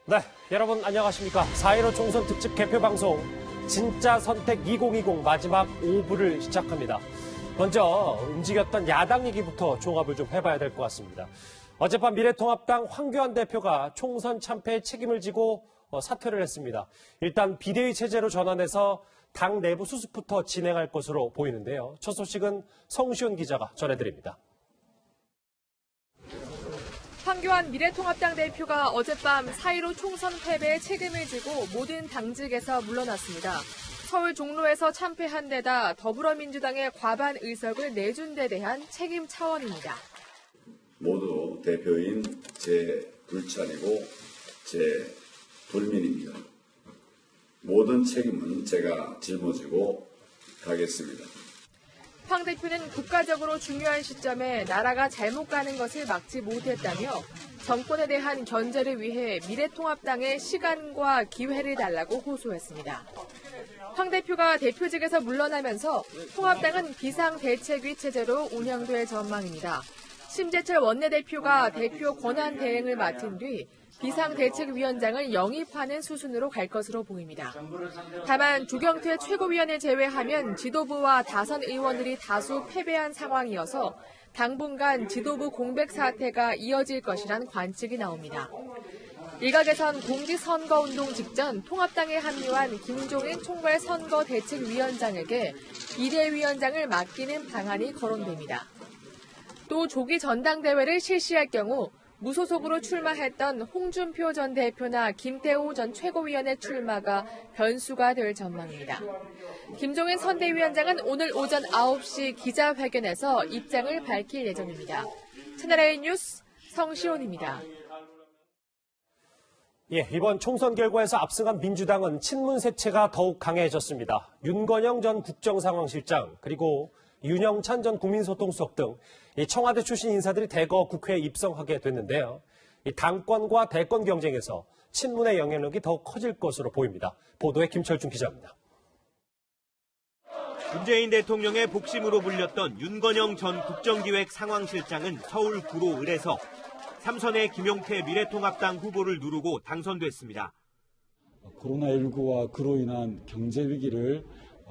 네, 여러분 안녕하십니까. 4.15 총선 특집 개표 방송 진짜 선택 2020 마지막 5부를 시작합니다. 먼저 움직였던 야당 얘기부터 종합을 좀 해봐야 될 것 같습니다. 어젯밤 미래통합당 황교안 대표가 총선 참패에 책임을 지고 사퇴를 했습니다. 일단 비대위 체제로 전환해서 당 내부 수습부터 진행할 것으로 보이는데요. 첫 소식은 성시훈 기자가 전해드립니다. 황교안 미래통합당 대표가 어젯밤 4.15 총선 패배에 책임을 지고 모든 당직에서 물러났습니다. 서울 종로에서 참패한 데다 더불어민주당의 과반 의석을 내준 데 대한 책임 차원입니다. 모두 대표인 제 불찰이고 제 불민입니다. 모든 책임은 제가 짊어지고 가겠습니다. 황 대표는 국가적으로 중요한 시점에 나라가 잘못 가는 것을 막지 못했다며 정권에 대한 견제를 위해 미래통합당에 시간과 기회를 달라고 호소했습니다. 황 대표가 대표직에서 물러나면서 통합당은 비상대책위 체제로 운영될 전망입니다. 심재철 원내대표가 대표 권한 대행을 맡은 뒤 비상대책위원장을 영입하는 수순으로 갈 것으로 보입니다. 다만 주경태 최고위원을 제외하면 지도부와 다선 의원들이 다수 패배한 상황이어서 당분간 지도부 공백 사태가 이어질 것이란 관측이 나옵니다. 일각에선 공직선거운동 직전 통합당에 합류한 김종인 총괄선거대책위원장에게 비대위원장을 맡기는 방안이 거론됩니다. 또 조기 전당대회를 실시할 경우 무소속으로 출마했던 홍준표 전 대표나 김태호 전 최고위원의 출마가 변수가 될 전망입니다. 김종인 선대위원장은 오늘 오전 9시 기자회견에서 입장을 밝힐 예정입니다. 채널A 뉴스 성시온입니다. 예, 이번 총선 결과에서 압승한 민주당은 친문 색채가 더욱 강해졌습니다. 윤건영 전 국정상황실장 그리고 윤영찬 전 국민소통수석 등 청와대 출신 인사들이 대거 국회에 입성하게 됐는데요. 당권과 대권 경쟁에서 친문의 영향력이 더욱 커질 것으로 보입니다. 보도에 김철중 기자입니다. 문재인 대통령의 복심으로 불렸던 윤건영 전 국정기획상황실장은 서울 구로 을에서 3선의 김용태 미래통합당 후보를 누르고 당선됐습니다. 코로나19와 그로 인한 경제 위기를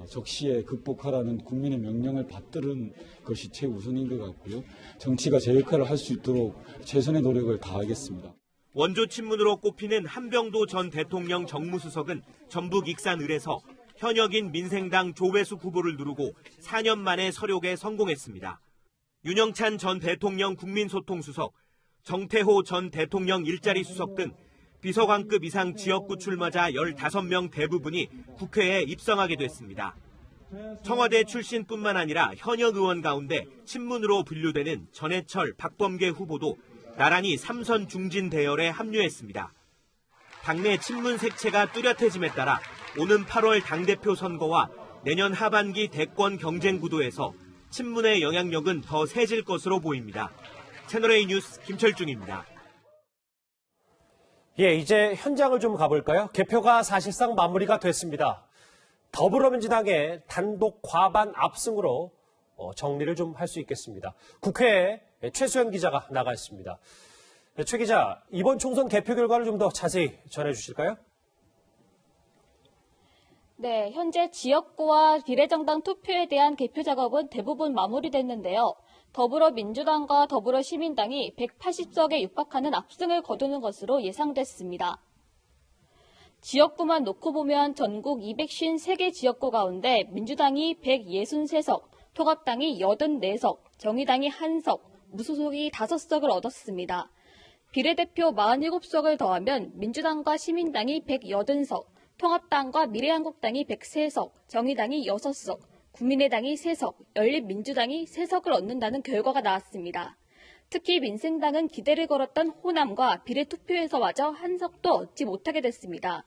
적시에 극복하라는 국민의 명령을 받들은 것이 최우선인 것 같고요. 정치가 제 역할을 할 수 있도록 최선의 노력을 다하겠습니다. 원조 친문으로 꼽히는 한병도 전 대통령 정무수석은 전북 익산을에서 현역인 민생당 조회숙 후보를 누르고 4년 만에 서력에 성공했습니다. 윤영찬 전 대통령 국민소통수석, 정태호 전 대통령 일자리 수석 등 비서관급 이상 지역구 출마자 15명 대부분이 국회에 입성하게 됐습니다. 청와대 출신뿐만 아니라 현역 의원 가운데 친문으로 분류되는 전해철, 박범계 후보도 나란히 3선 중진 대열에 합류했습니다. 당내 친문 색채가 뚜렷해짐에 따라 오는 8월 당대표 선거와 내년 하반기 대권 경쟁 구도에서 친문의 영향력은 더 세질 것으로 보입니다. 채널A 뉴스 김철중입니다. 예, 이제 현장을 좀 가볼까요? 개표가 사실상 마무리가 됐습니다. 더불어민주당의 단독 과반 압승으로 정리를 좀 할 수 있겠습니다. 국회에 최수연 기자가 나가 있습니다. 최 기자, 이번 총선 개표 결과를 좀 더 자세히 전해주실까요? 네, 현재 지역구와 비례정당 투표에 대한 개표 작업은 대부분 마무리됐는데요. 더불어민주당과 더불어시민당이 180석에 육박하는 압승을 거두는 것으로 예상됐습니다. 지역구만 놓고 보면 전국 253개 지역구 가운데 민주당이 163석, 통합당이 84석, 정의당이 1석, 무소속이 5석을 얻었습니다. 비례대표 47석을 더하면 민주당과 시민당이 180석, 통합당과 미래한국당이 103석, 정의당이 6석, 국민의당이 3석, 열린민주당이 3석을 얻는다는 결과가 나왔습니다. 특히 민생당은 기대를 걸었던 호남과 비례투표에서마저 1석도 얻지 못하게 됐습니다.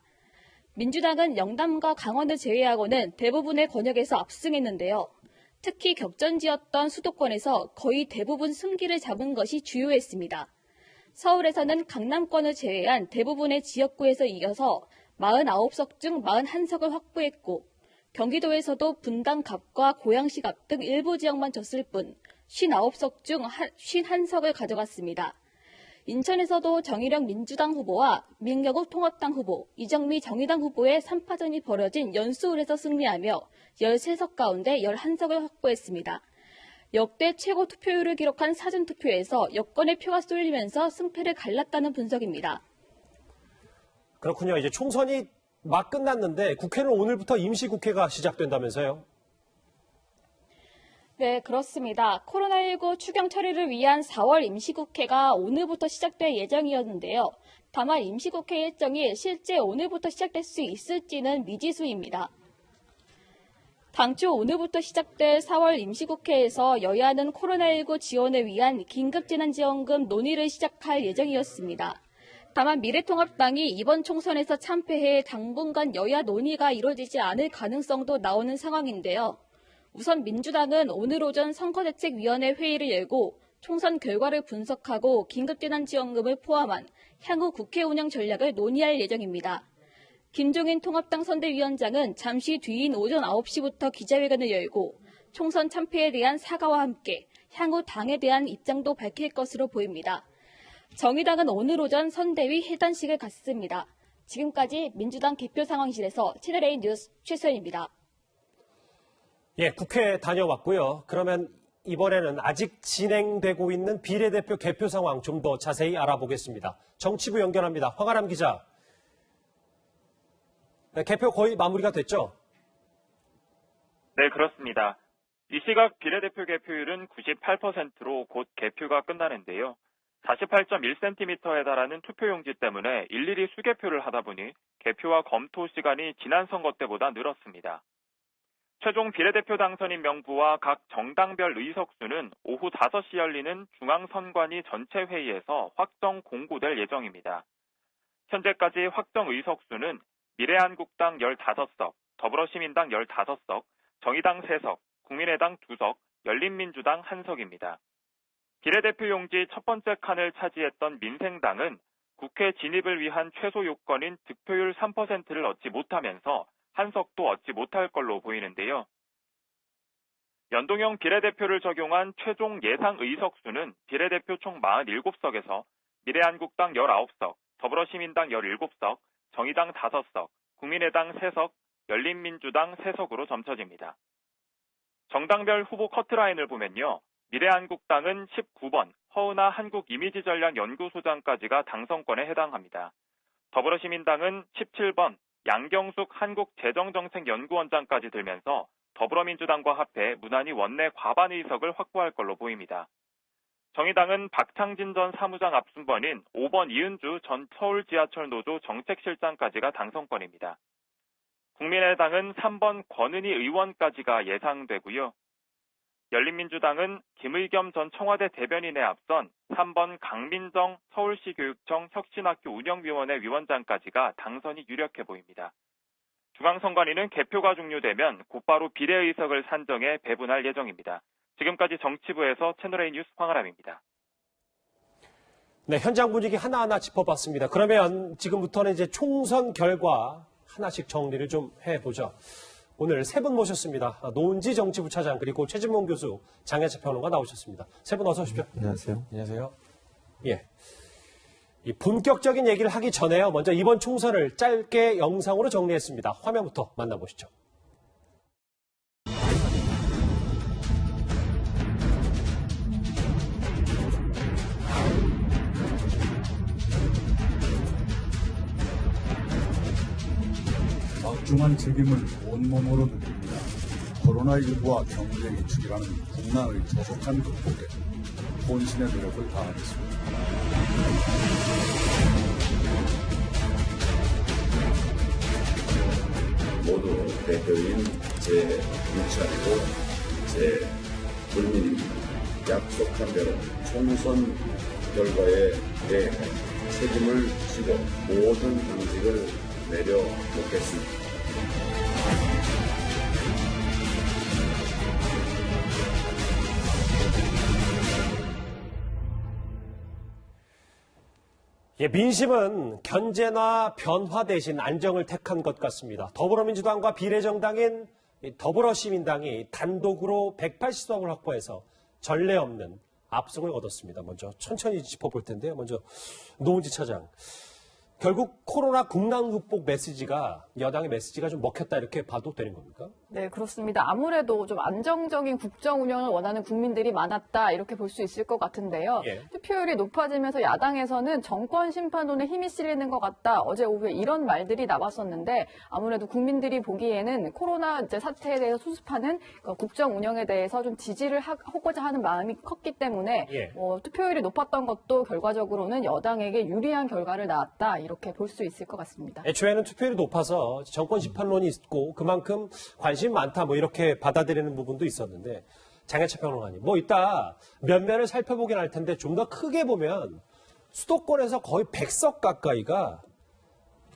민주당은 영남과 강원을 제외하고는 대부분의 권역에서 압승했는데요. 특히 격전지였던 수도권에서 거의 대부분 승기를 잡은 것이 주요했습니다. 서울에서는 강남권을 제외한 대부분의 지역구에서 이겨서 49석 중 41석을 확보했고 경기도에서도 분당갑과 고양시갑 등 일부 지역만 졌을 뿐 59석 중 51석을 가져갔습니다. 인천에서도 정의령 민주당 후보와 민경욱 통합당 후보, 이정미 정의당 후보의 3파전이 벌어진 연수울에서 승리하며 13석 가운데 11석을 확보했습니다. 역대 최고 투표율을 기록한 사전투표에서 여권의 표가 쏠리면서 승패를 갈랐다는 분석입니다. 그렇군요. 이제 총선이 막 끝났는데 국회는 오늘부터 임시국회가 시작된다면서요? 네, 그렇습니다. 코로나19 추경 처리를 위한 4월 임시국회가 오늘부터 시작될 예정이었는데요. 다만 임시국회 일정이 실제 오늘부터 시작될 수 있을지는 미지수입니다. 당초 오늘부터 시작될 4월 임시국회에서 여야는 코로나19 지원을 위한 긴급재난지원금 논의를 시작할 예정이었습니다. 다만 미래통합당이 이번 총선에서 참패해 당분간 여야 논의가 이루어지지 않을 가능성도 나오는 상황인데요. 우선 민주당은 오늘 오전 선거대책위원회 회의를 열고 총선 결과를 분석하고 긴급재난지원금을 포함한 향후 국회 운영 전략을 논의할 예정입니다. 김종인 통합당 선대위원장은 잠시 뒤인 오전 9시부터 기자회견을 열고 총선 참패에 대한 사과와 함께 향후 당에 대한 입장도 밝힐 것으로 보입니다. 정의당은 오늘 오전 선대위 해단식을 갖습니다. 지금까지 민주당 개표 상황실에서 채널A 뉴스 최소연입니다. 예, 국회 다녀왔고요. 그러면 이번에는 아직 진행되고 있는 비례대표 개표 상황 좀 더 자세히 알아보겠습니다. 정치부 연결합니다. 황아람 기자. 네, 개표 거의 마무리가 됐죠? 네, 그렇습니다. 이 시각 비례대표 개표율은 98%로 곧 개표가 끝나는데요. 48.1cm에 달하는 투표용지 때문에 일일이 수개표를 하다 보니 개표와 검토 시간이 지난 선거 때보다 늘었습니다. 최종 비례대표 당선인 명부와 각 정당별 의석수는 오후 5시 열리는 중앙선관위 전체 회의에서 확정 공고될 예정입니다. 현재까지 확정 의석수는 미래한국당 15석, 더불어시민당 15석, 정의당 3석, 국민의당 2석, 열린민주당 1석입니다. 비례대표 용지 첫 번째 칸을 차지했던 민생당은 국회 진입을 위한 최소 요건인 득표율 3%를 얻지 못하면서 한 석도 얻지 못할 걸로 보이는데요. 연동형 비례대표를 적용한 최종 예상 의석수는 비례대표 총 47석에서 미래한국당 19석, 더불어시민당 17석, 정의당 5석, 국민의당 3석, 열린민주당 3석으로 점쳐집니다. 정당별 후보 커트라인을 보면요. 미래한국당은 19번 허은하 한국이미지전략연구소장까지가 당선권에 해당합니다. 더불어시민당은 17번 양경숙 한국재정정책연구원장까지 들면서 더불어민주당과 합해 무난히 원내 과반 의석을 확보할 걸로 보입니다. 정의당은 박창진 전 사무장 앞순번인 5번 이은주 전 서울지하철노조 정책실장까지가 당선권입니다. 국민의당은 3번 권은희 의원까지가 예상되고요. 열린민주당은 김의겸 전 청와대 대변인에 앞선 3번 강민정 서울시교육청 혁신학교 운영위원회 위원장까지가 당선이 유력해 보입니다. 중앙선관위는 개표가 종료되면 곧바로 비례의석을 산정해 배분할 예정입니다. 지금까지 정치부에서 채널A 뉴스 황아람입니다. 네, 현장 분위기 하나하나 짚어봤습니다. 그러면 지금부터는 이제 총선 결과 하나씩 정리를 좀 해보죠. 오늘 세 분 모셨습니다. 노은지 정치부 차장 그리고 최진봉 교수, 장혜철 평론가 나오셨습니다. 세 분 어서 오십시오. 안녕하세요. 안녕하세요. 예. 이 본격적인 얘기를 하기 전에요. 먼저 이번 총선을 짧게 영상으로 정리했습니다. 화면부터 만나보시죠. 막중한 책임을 온몸으로 느낍니다. 코로나19와 경쟁이 추진하는 국난의 조속한 극복에 본신의 노력을 다하겠습니다. 모두 대표인 제 유치하고 제 불민입니다. 약속한 대로 총선 결과에 대해 책임을 지고 모든 당직을 내려놓겠습니다. 예, 민심은 견제나 변화 대신 안정을 택한 것 같습니다. 더불어민주당과 비례정당인 더불어시민당이 단독으로 180석을 확보해서 전례 없는 압승을 거뒀습니다. 먼저 천천히 짚어볼 텐데요. 먼저 노은지 차장. 결국 코로나 국난 극복 메시지가 여당의 메시지가 좀 먹혔다 이렇게 봐도 되는 겁니까? 네, 그렇습니다. 아무래도 좀 안정적인 국정 운영을 원하는 국민들이 많았다 이렇게 볼 수 있을 것 같은데요. 예. 투표율이 높아지면서 야당에서는 정권 심판론에 힘이 실리는 것 같다. 어제 오후에 이런 말들이 나왔었는데 아무래도 국민들이 보기에는 코로나 이제 사태에 대해서 수습하는 국정 운영에 대해서 좀 지지를 하고자 하는 마음이 컸기 때문에 예. 투표율이 높았던 것도 결과적으로는 여당에게 유리한 결과를 낳았다. 이렇게 볼 수 있을 것 같습니다. 애초에는 투표율이 높아서 정권 심판론이 있고 그만큼 관심이 많다 뭐 이렇게 받아들이는 부분도 있었는데 장혜철 평론가님 뭐 이따 면면을 살펴보긴 할 텐데 좀 더 크게 보면 수도권에서 거의 100석 가까이가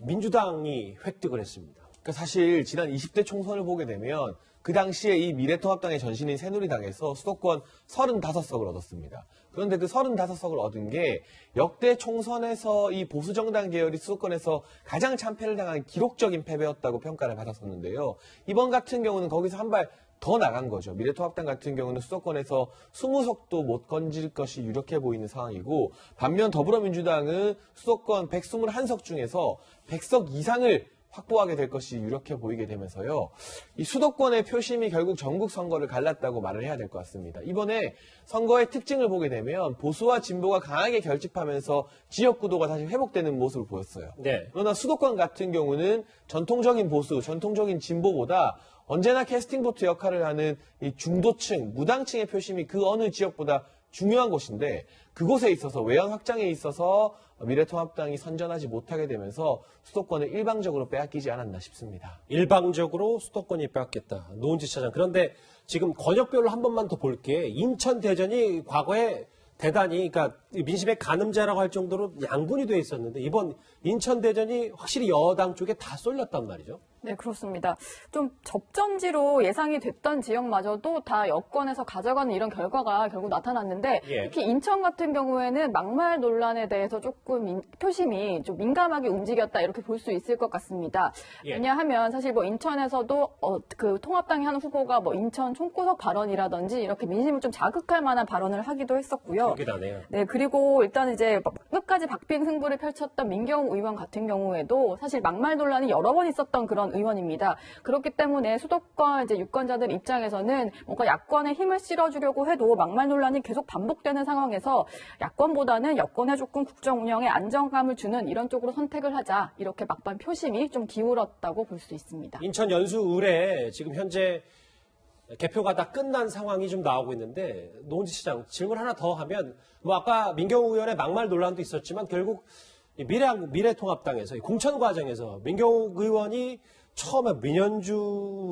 민주당이 획득을 했습니다. 그러니까 사실 지난 20대 총선을 보게 되면 그 당시에 이 미래통합당의 전신인 새누리당에서 수도권 35석을 얻었습니다. 그런데 그 35석을 얻은 게 역대 총선에서 이 보수정당 계열이 수도권에서 가장 참패를 당한 기록적인 패배였다고 평가를 받았었는데요. 이번 같은 경우는 거기서 한 발 더 나간 거죠. 미래통합당 같은 경우는 수도권에서 20석도 못 건질 것이 유력해 보이는 상황이고 반면 더불어민주당은 수도권 121석 중에서 100석 이상을 확보하게 될 것이 유력해 보이게 되면서요. 이 수도권의 표심이 결국 전국 선거를 갈랐다고 말을 해야 될 것 같습니다. 이번에 선거의 특징을 보게 되면 보수와 진보가 강하게 결집하면서 지역 구도가 다시 회복되는 모습을 보였어요. 네. 그러나 수도권 같은 경우는 전통적인 보수, 전통적인 진보보다 언제나 캐스팅 보트 역할을 하는 이 중도층, 무당층의 표심이 그 어느 지역보다 중요한 곳인데 그곳에 있어서 외연 확장에 있어서 미래통합당이 선전하지 못하게 되면서 수도권을 일방적으로 빼앗기지 않았나 싶습니다. 일방적으로 수도권이 빼앗겼다. 노은지 차장. 그런데 지금 권역별로 한 번만 더 볼게. 인천 대전이 과거에 대단히 그러니까 민심의 가늠자라고 할 정도로 양분이 돼 있었는데 이번 인천 대전이 확실히 여당 쪽에 다 쏠렸단 말이죠. 네, 그렇습니다. 좀 접전지로 예상이 됐던 지역마저도 다 여권에서 가져가는 이런 결과가 결국 나타났는데 예. 특히 인천 같은 경우에는 막말 논란에 대해서 조금 표심이 좀 민감하게 움직였다 이렇게 볼 수 있을 것 같습니다. 예. 왜냐하면 사실 뭐 인천에서도 그 통합당이 하는 후보가 뭐 인천 총구석 발언이라든지 이렇게 민심을 좀 자극할 만한 발언을 하기도 했었고요. 기억이 나네요. 네, 그리고 일단 이제 끝까지 박빙 승부를 펼쳤던 민경욱 의원 같은 경우에도 사실 막말 논란이 여러 번 있었던 그런 의원입니다. 그렇기 때문에 수도권 이제 유권자들 입장에서는 뭔가 야권에 힘을 실어주려고 해도 막말 논란이 계속 반복되는 상황에서 야권보다는 여권에 조금 국정 운영에 안정감을 주는 이런 쪽으로 선택을 하자 이렇게 막판 표심이 좀 기울었다고 볼 수 있습니다. 인천 연수 의뢰 지금 현재 개표가 다 끝난 상황이 좀 나오고 있는데 노은지 시장 질문 하나 더 하면 뭐 아까 민경욱 의원의 막말 논란도 있었지만 결국 미래통합당에서 공천 과정에서 민경욱 의원이 처음에 민현주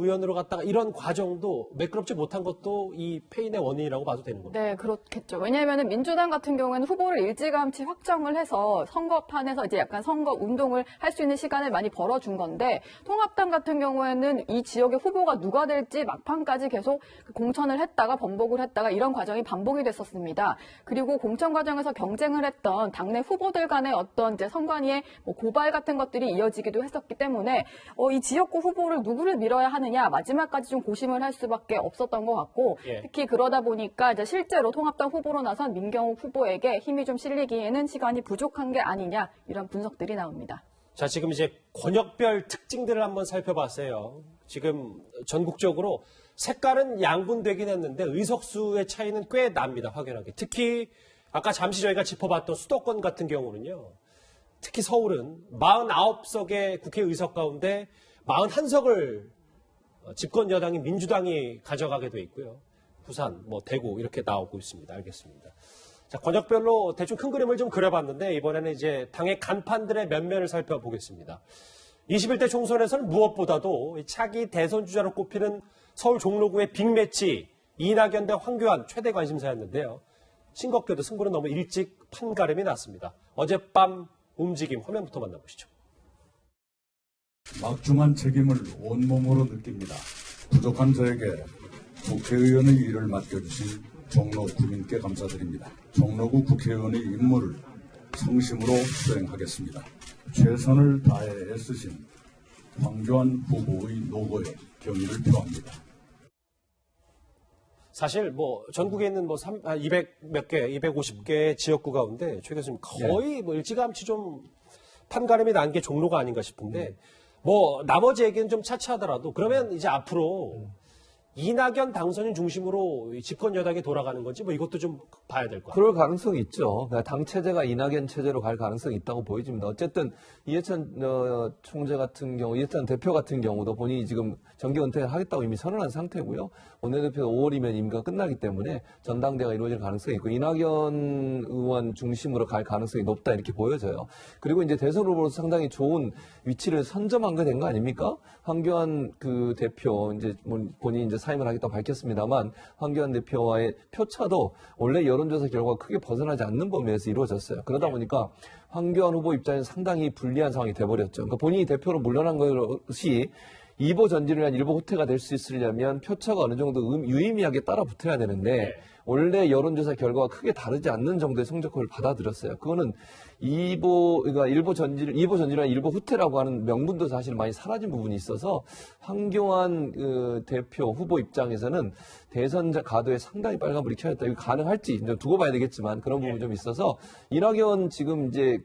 의원으로 갔다가 이런 과정도 매끄럽지 못한 것도 이 패인의 원인이라고 봐도 되는 겁니다. 네, 그렇겠죠. 왜냐하면 민주당 같은 경우에는 후보를 일찌감치 확정을 해서 선거판에서 이제 약간 선거 운동을 할 수 있는 시간을 많이 벌어준 건데 통합당 같은 경우에는 이 지역의 후보가 누가 될지 막판까지 계속 공천을 했다가 번복을 했다가 이런 과정이 반복이 됐었습니다. 그리고 공천 과정에서 경쟁을 했던 당내 후보들 간의 어떤 이제 선관위의 뭐 고발 같은 것들이 이어지기도 했었기 때문에 이 지역구 후보를 누구를 밀어야 하느냐 마지막까지 좀 고심을 할 수밖에 없었던 것 같고 예. 특히 그러다 보니까 이제 실제로 통합당 후보로 나선 민경욱 후보에게 힘이 좀 실리기에는 시간이 부족한 게 아니냐 이런 분석들이 나옵니다. 자, 지금 이제 권역별 특징들을 한번 살펴봤어요. 지금 전국적으로 색깔은 양분되긴 했는데 의석수의 차이는 꽤 납니다. 확연하게. 특히 아까 잠시 저희가 짚어봤던 수도권 같은 경우는요. 특히 서울은 49석의 국회의석 가운데 41석을 집권 여당인 민주당이 가져가게 돼 있고요. 부산, 대구 이렇게 나오고 있습니다. 알겠습니다. 자, 권역별로 대충 큰 그림을 좀 그려봤는데 이번에는 이제 당의 간판들의 면면을 살펴보겠습니다. 21대 총선에서는 무엇보다도 차기 대선 주자로 꼽히는 서울 종로구의 빅매치 이낙연 대 황교안 최대 관심사였는데요. 싱겁게도 승부는 너무 일찍 판가름이 났습니다. 어젯밤 움직임 화면부터 만나보시죠. 막중한 책임을 온몸으로 느낍니다. 부족한 저에게 국회의원의 일을 맡겨주신 종로 구민께 감사드립니다. 종로구 국회의원의 임무를 성심으로 수행하겠습니다. 최선을 다해 애쓰신 황교안 후보의 노고에 경의를 표합니다. 사실 뭐 전국에 있는 뭐 200 몇 개, 250개 지역구 가운데 최 교수님 거의 뭐 일찌감치 좀 판가름이 난 게 종로가 아닌가 싶은데 뭐 나머지 얘기는 좀 차치하더라도 그러면 이제 앞으로 이낙연 당선인 중심으로 집권 여당이 돌아가는 건지 뭐 이것도 좀 봐야 될 것 같아요. 그럴 가능성이 있죠. 당 체제가 이낙연 체제로 갈 가능성이 있다고 보여집니다. 어쨌든 이해찬 총재 같은 경우, 이해찬 대표 같은 경우도 본인이 지금 정기 은퇴를 하겠다고 이미 선언한 상태고요. 원내대표가 5월이면 임기가 끝나기 때문에 전당대회가 이루어질 가능성이 있고 이낙연 의원 중심으로 갈 가능성이 높다 이렇게 보여져요. 그리고 이제 대선 후보로서 상당히 좋은 위치를 선점한 게 된 거 아닙니까? 황교안 그 대표 이제 본인이 이제 사임을 하겠다고 밝혔습니다만 황교안 대표와의 표차도 원래 여론조사 결과가 크게 벗어나지 않는 범위에서 이루어졌어요. 그러다 보니까 황교안 후보 입장에서 상당히 불리한 상황이 돼버렸죠. 그러니까 본인이 대표로 물러난 것이 이보 전진을 위한 일보 후퇴가 될 수 있으려면 표차가 어느 정도 유의미하게 따라 붙어야 되는데 원래 여론조사 결과가 크게 다르지 않는 정도의 성적표를 받아들였어요. 그거는 그러니까 일보 전진이나 일보 후퇴라고 하는 명분도 사실 많이 사라진 부분이 있어서 황교안 대표 후보 입장에서는 대선 가도에 상당히 빨간불이 켜졌다. 이거 가능할지 이제 두고 봐야 되겠지만 그런 부분이 좀 있어서 이낙연 지금 이제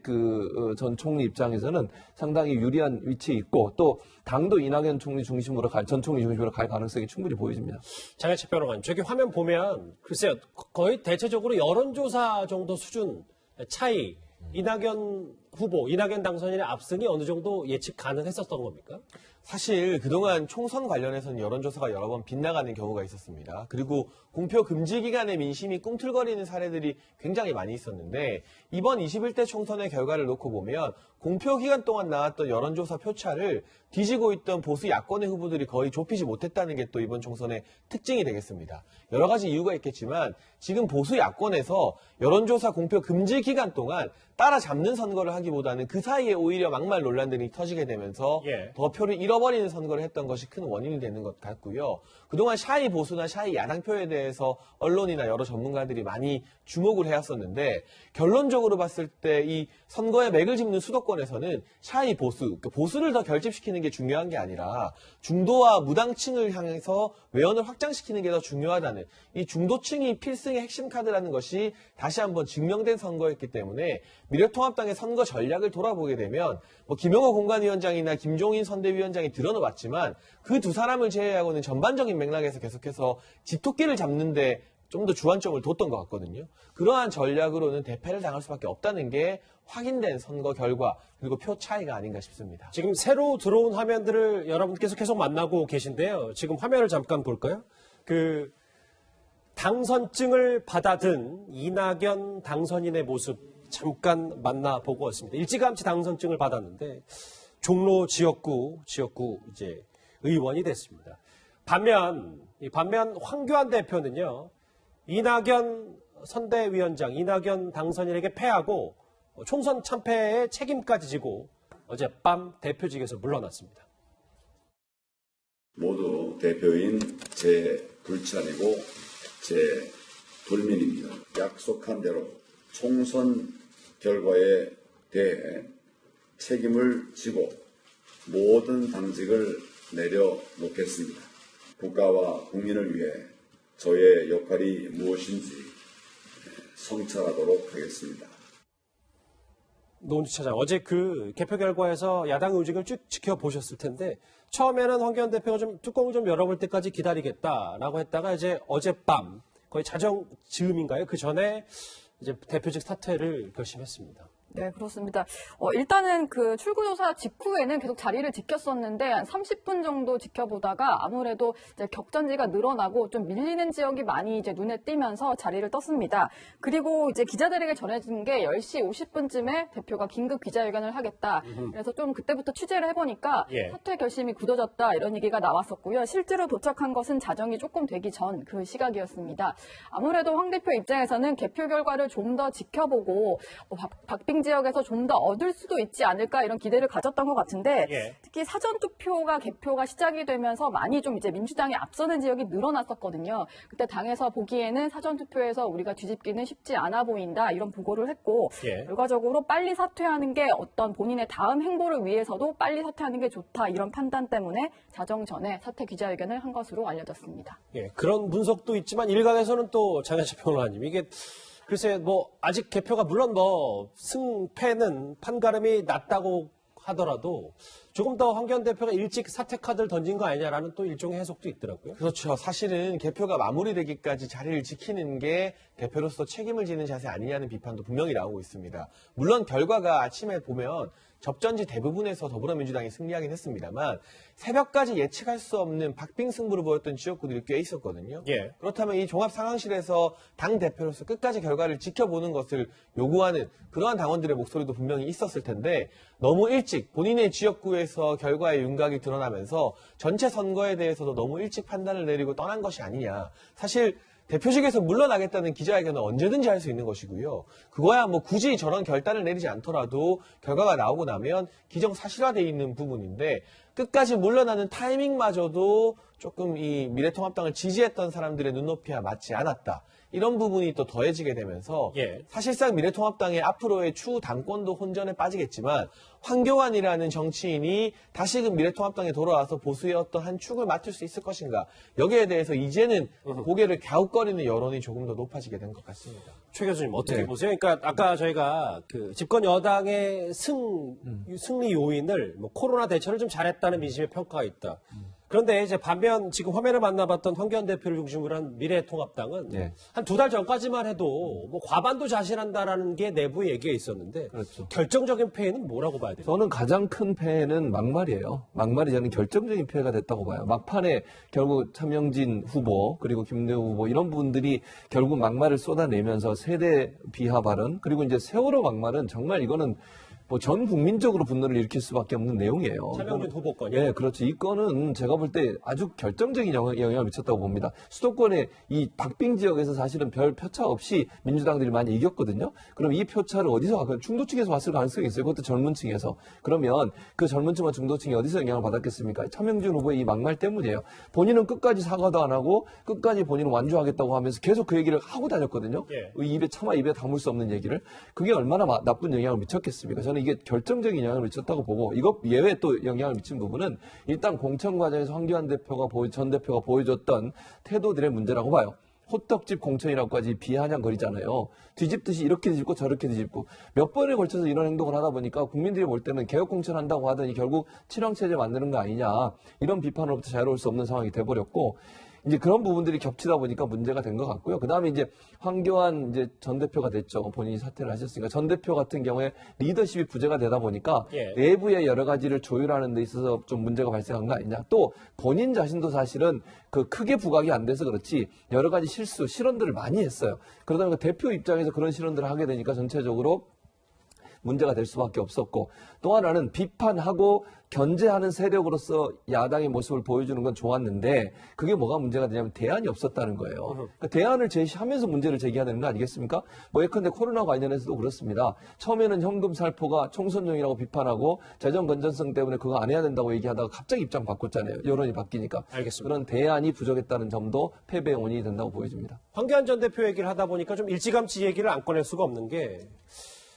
전 총리 입장에서는 상당히 유리한 위치에 있고 또 당도 이낙연 총리 중심으로 전 총리 중심으로 갈 가능성이 충분히 보여집니다. 장혜철 변호사님, 저기 화면 보면 글쎄요 거의 대체적으로 여론조사 정도 수준 차이. 이낙연 후보, 이낙연 당선인의 압승이 어느 정도 예측 가능했었던 겁니까? 사실 그동안 총선 관련해서는 여론조사가 여러 번 빗나가는 경우가 있었습니다. 그리고 공표 금지 기간에 민심이 꿈틀거리는 사례들이 굉장히 많이 있었는데 이번 21대 총선의 결과를 놓고 보면 공표 기간 동안 나왔던 여론조사 표차를 뒤지고 있던 보수 야권의 후보들이 거의 좁히지 못했다는 게 또 이번 총선의 특징이 되겠습니다. 여러 가지 이유가 있겠지만 지금 보수 야권에서 여론조사 공표 금지 기간 동안 따라잡는 선거를 하기보다는 그 사이에 오히려 막말 논란들이 터지게 되면서 더 표를 잃어버리는 선거를 했던 것이 큰 원인이 되는 것 같고요. 그동안 샤이 보수나 샤이 야당표에 대해서 언론이나 여러 전문가들이 많이 주목을 해왔었는데 결론적으로 봤을 때 이 선거에 맥을 짚는 수도권에서는 샤이 보수, 그러니까 보수를 더 결집시키는 게 중요한 게 아니라 중도와 무당층을 향해서 외연을 확장시키는 게 더 중요하다는 이 중도층이 필승의 핵심 카드라는 것이 다시 한번 증명된 선거였기 때문에 미래통합당의 선거 전략을 돌아보게 되면 뭐 김영호 공관위원장이나 김종인 선대위원장이 드러나봤지만 그 두 사람을 제외하고는 전반적인 맥락에서 계속해서 집토끼를 잡는데 좀 더 주안점을 뒀던 것 같거든요. 그러한 전략으로는 대패를 당할 수밖에 없다는 게 확인된 선거 결과 그리고 표 차이가 아닌가 싶습니다. 지금 새로 들어온 화면들을 여러분께서 계속 만나고 계신데요. 지금 화면을 잠깐 볼까요? 당선증을 받아든 이낙연 당선인의 모습 잠깐 만나보고 왔습니다. 일찌감치 당선증을 받았는데 종로 지역구 이제 의원이 됐습니다. 반면 황교안 대표는요. 이낙연 선대위원장, 이낙연 당선인에게 패하고 총선 참패의 책임까지 지고 어젯밤 대표직에서 물러났습니다. 모두 대표인 제 불찬이고 제 불민입니다. 약속한 대로 총선 결과에 대해 책임을 지고 모든 당직을 내려놓겠습니다. 국가와 국민을 위해 저의 역할이 무엇인지 성찰하도록 하겠습니다. 노은주 차장, 어제 개표 결과에서 야당 의직을 쭉 지켜보셨을 텐데 처음에는 황교안 대표가 좀 뚜껑을 좀 열어볼 때까지 기다리겠다라고 했다가 이제 어젯밤 거의 자정 즈음인가요? 그 전에 이제 대표직 사퇴를 결심했습니다. 네, 그렇습니다. 일단은 출구조사 직후에는 계속 자리를 지켰었는데 한 30분 정도 지켜보다가 아무래도 이제 격전지가 늘어나고 좀 밀리는 지역이 많이 이제 눈에 띄면서 자리를 떴습니다. 그리고 이제 기자들에게 전해진 게 10시 50분쯤에 대표가 긴급 기자회견을 하겠다. 그래서 좀 그때부터 취재를 해보니까 사퇴 결심이 굳어졌다 이런 얘기가 나왔었고요. 실제로 도착한 것은 자정이 조금 되기 전 그 시각이었습니다. 아무래도 황 대표 입장에서는 개표 결과를 좀 더 지켜보고 박빙 박빙 지역에서 좀 더 얻을 수도 있지 않을까 이런 기대를 가졌던 것 같은데 예. 특히 사전투표가 개표가 시작이 되면서 많이 좀 이제 민주당이 앞서는 지역이 늘어났었거든요. 그때 당에서 보기에는 사전투표에서 우리가 뒤집기는 쉽지 않아 보인다 이런 보고를 했고 예. 결과적으로 빨리 사퇴하는 게 어떤 본인의 다음 행보를 위해서도 빨리 사퇴하는 게 좋다 이런 판단 때문에 자정 전에 사퇴 기자회견을 한 것으로 알려졌습니다. 예, 그런 분석도 있지만 일각에서는 또 장현철 평론가님 이게 글쎄 뭐 아직 개표가 물론 뭐 승패는 판가름이 낮다고 하더라도 조금 더 황교안 대표가 일찍 사퇴 카드를 던진 거 아니냐라는 또 일종의 해석도 있더라고요. 그렇죠. 사실은 개표가 마무리되기까지 자리를 지키는 게 대표로서 책임을 지는 자세 아니냐는 비판도 분명히 나오고 있습니다. 물론 결과가 아침에 보면 접전지 대부분에서 더불어민주당이 승리하긴 했습니다만 새벽까지 예측할 수 없는 박빙 승부를 보였던 지역구들이 꽤 있었거든요. 예. 그렇다면 이 종합상황실에서 당 대표로서 끝까지 결과를 지켜보는 것을 요구하는 그러한 당원들의 목소리도 분명히 있었을 텐데 너무 일찍 본인의 지역구에서 결과의 윤곽이 드러나면서 전체 선거에 대해서도 너무 일찍 판단을 내리고 떠난 것이 아니냐. 사실 대표직에서 물러나겠다는 기자회견은 언제든지 할 수 있는 것이고요. 그거야 뭐 굳이 저런 결단을 내리지 않더라도 결과가 나오고 나면 기정사실화되어 있는 부분인데 끝까지 물러나는 타이밍마저도 조금 이 미래통합당을 지지했던 사람들의 눈높이와 맞지 않았다. 이런 부분이 또 더해지게 되면서 예. 사실상 미래통합당의 앞으로의 추후 당권도 혼전에 빠지겠지만 황교안이라는 정치인이 다시금 미래통합당에 돌아와서 보수의 어떤 한 축을 맡을 수 있을 것인가. 여기에 대해서 이제는 고개를 갸웃거리는 여론이 조금 더 높아지게 된 것 같습니다. 최 교수님 어떻게 네. 보세요? 그러니까 아까 저희가 그 집권 여당의 승리 요인을 뭐 코로나 대처를 좀 잘했다는 민심의 평가가 있다. 그런데 이제 반면 지금 화면을 만나봤던 황교안 대표를 중심으로 한 미래통합당은 네. 한 2달 전까지만 해도 뭐 과반도 자신한다라는 게 내부 얘기가 있었는데 그렇죠. 결정적인 패는 뭐라고 봐야 돼요? 저는 가장 큰 패는 막말이에요. 막말이 저는 결정적인 패가 됐다고 봐요. 막판에 결국 차명진 후보 그리고 김대우 후보 이런 분들이 결국 막말을 쏟아내면서 세대 비하 발언 그리고 이제 세월호 막말은 정말 이거는 뭐 전 국민적으로 분노를 일으킬 수밖에 없는 내용이에요. 차명진 후보 건요? 예, 그렇죠. 이 건은 제가 볼 때 아주 결정적인 영향을 미쳤다고 봅니다. 수도권의 이 박빙 지역에서 사실은 별 표차 없이 민주당들이 많이 이겼거든요. 그럼 이 표차를 어디서 왔을까요? 중도층에서 왔을 가능성이 있어요. 그것도 젊은 층에서. 그러면 그 젊은 층과 중도층이 어디서 영향을 받았겠습니까? 차명진 후보의 이 막말 때문이에요. 본인은 끝까지 사과도 안 하고 끝까지 본인은 완주하겠다고 하면서 계속 그 얘기를 하고 다녔거든요. 예. 입에 담을 수 없는 얘기를. 그게 얼마나 나쁜 영향을 미쳤겠습니까? 저는 이게 결정적인 영향을 미쳤다고 보고 이것 예외 또 영향을 미친 부분은 일단 공천 과정에서 황교안 대표가 전 대표가 보여줬던 태도들의 문제라고 봐요. 호떡집 공천이라고까지 비아냥거리잖아요. 뒤집듯이 이렇게 뒤집고 저렇게 뒤집고 몇 번에 걸쳐서 이런 행동을 하다 보니까 국민들이 볼 때는 개혁 공천한다고 하더니 결국 칠황체제 만드는 거 아니냐 이런 비판으로부터 자유로울 수 없는 상황이 돼버렸고 이제 그런 부분들이 겹치다 보니까 문제가 된 것 같고요. 그 다음에 이제 황교안 이제 전 대표가 됐죠. 본인이 사퇴를 하셨으니까 전 대표 같은 경우에 리더십이 부재가 되다 보니까 예. 내부의 여러 가지를 조율하는 데 있어서 좀 문제가 발생한 거 아니냐. 또 본인 자신도 사실은 그 크게 부각이 안 돼서 그렇지 여러 가지 실언들을 많이 했어요. 그러다 보니까 대표 입장에서 그런 실언들을 하게 되니까 전체적으로 문제가 될 수밖에 없었고 또 하나는 비판하고 견제하는 세력으로서 야당의 모습을 보여주는 건 좋았는데 그게 뭐가 문제가 되냐면 대안이 없었다는 거예요. 그러니까 대안을 제시하면서 문제를 제기해야 되는 거 아니겠습니까? 뭐 예컨대 코로나 관련해서도 그렇습니다. 처음에는 현금 살포가 총선용이라고 비판하고 재정 건전성 때문에 그거 안 해야 된다고 얘기하다가 갑자기 입장 바꿨잖아요. 여론이 바뀌니까. 알겠습니다. 그런 대안이 부족했다는 점도 패배의 원인이 된다고 보여집니다. 황교안 전 대표 얘기를 하다 보니까 좀 일찌감치 얘기를 안 꺼낼 수가 없는 게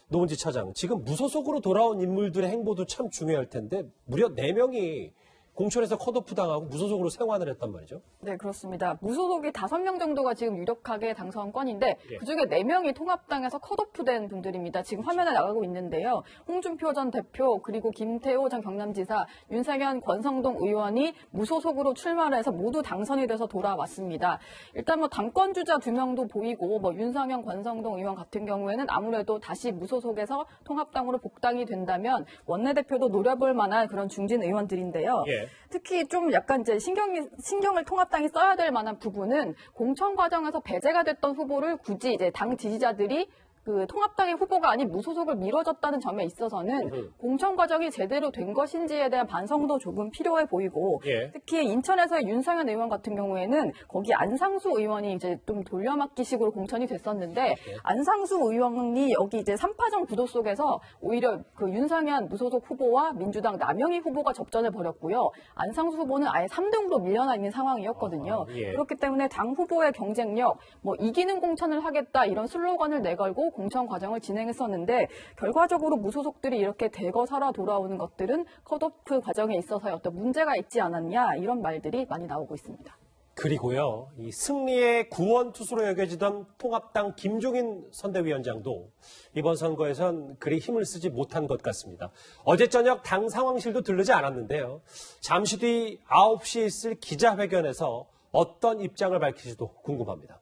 노은지 차장, 지금 무소속으로 돌아온 인물들의 행보도 참 중요할 텐데 무려 4명이 공천에서 컷오프 당하고 무소속으로 생환을 했단 말이죠. 네, 그렇습니다. 무소속이 5명 정도가 지금 유력하게 당선권인데 예. 그중에 4명이 통합당에서 컷오프된 분들입니다. 지금 화면에 나가고 있는데요. 홍준표 전 대표 그리고 김태호 전 경남지사, 윤상현 권성동 의원이 무소속으로 출마를 해서 모두 당선이 돼서 돌아왔습니다. 일단 뭐 당권 주자 2명도 보이고 뭐 윤상현 권성동 의원 같은 경우에는 아무래도 다시 무소속에서 통합당으로 복당이 된다면 원내대표도 노려볼 만한 그런 중진 의원들인데요. 예. 특히 좀 약간 이제 신경을 통합당이 써야 될 만한 부분은 공천 과정에서 배제가 됐던 후보를 굳이 이제 당 지지자들이 그 통합당의 후보가 아닌 무소속을 미뤄졌다는 점에 있어서는 공천 과정이 제대로 된 것인지에 대한 반성도 조금 필요해 보이고 예. 특히 인천에서의 윤상현 의원 같은 경우에는 거기 안상수 의원이 이제 좀 돌려막기식으로 공천이 됐었는데 안상수 의원이 여기 이제 3파전 구도 속에서 오히려 그 윤상현 무소속 후보와 민주당 남영희 후보가 접전을 벌였고요. 안상수 후보는 아예 3등으로 밀려나 있는 상황이었거든요. 예. 그렇기 때문에 당 후보의 경쟁력, 뭐 이기는 공천을 하겠다 이런 슬로건을 내걸고 공천 과정을 진행했었는데 결과적으로 무소속들이 이렇게 대거 살아 돌아오는 것들은 컷오프 과정에 있어서 어떤 문제가 있지 않았냐 이런 말들이 많이 나오고 있습니다. 그리고요, 이 승리의 구원투수로 여겨지던 통합당 김종인 선대위원장도 이번 선거에선 그리 힘을 쓰지 못한 것 같습니다. 어제 저녁 당 상황실도 들르지 않았는데요. 잠시 뒤 9시에 있을 기자회견에서 어떤 입장을 밝힐지도 궁금합니다.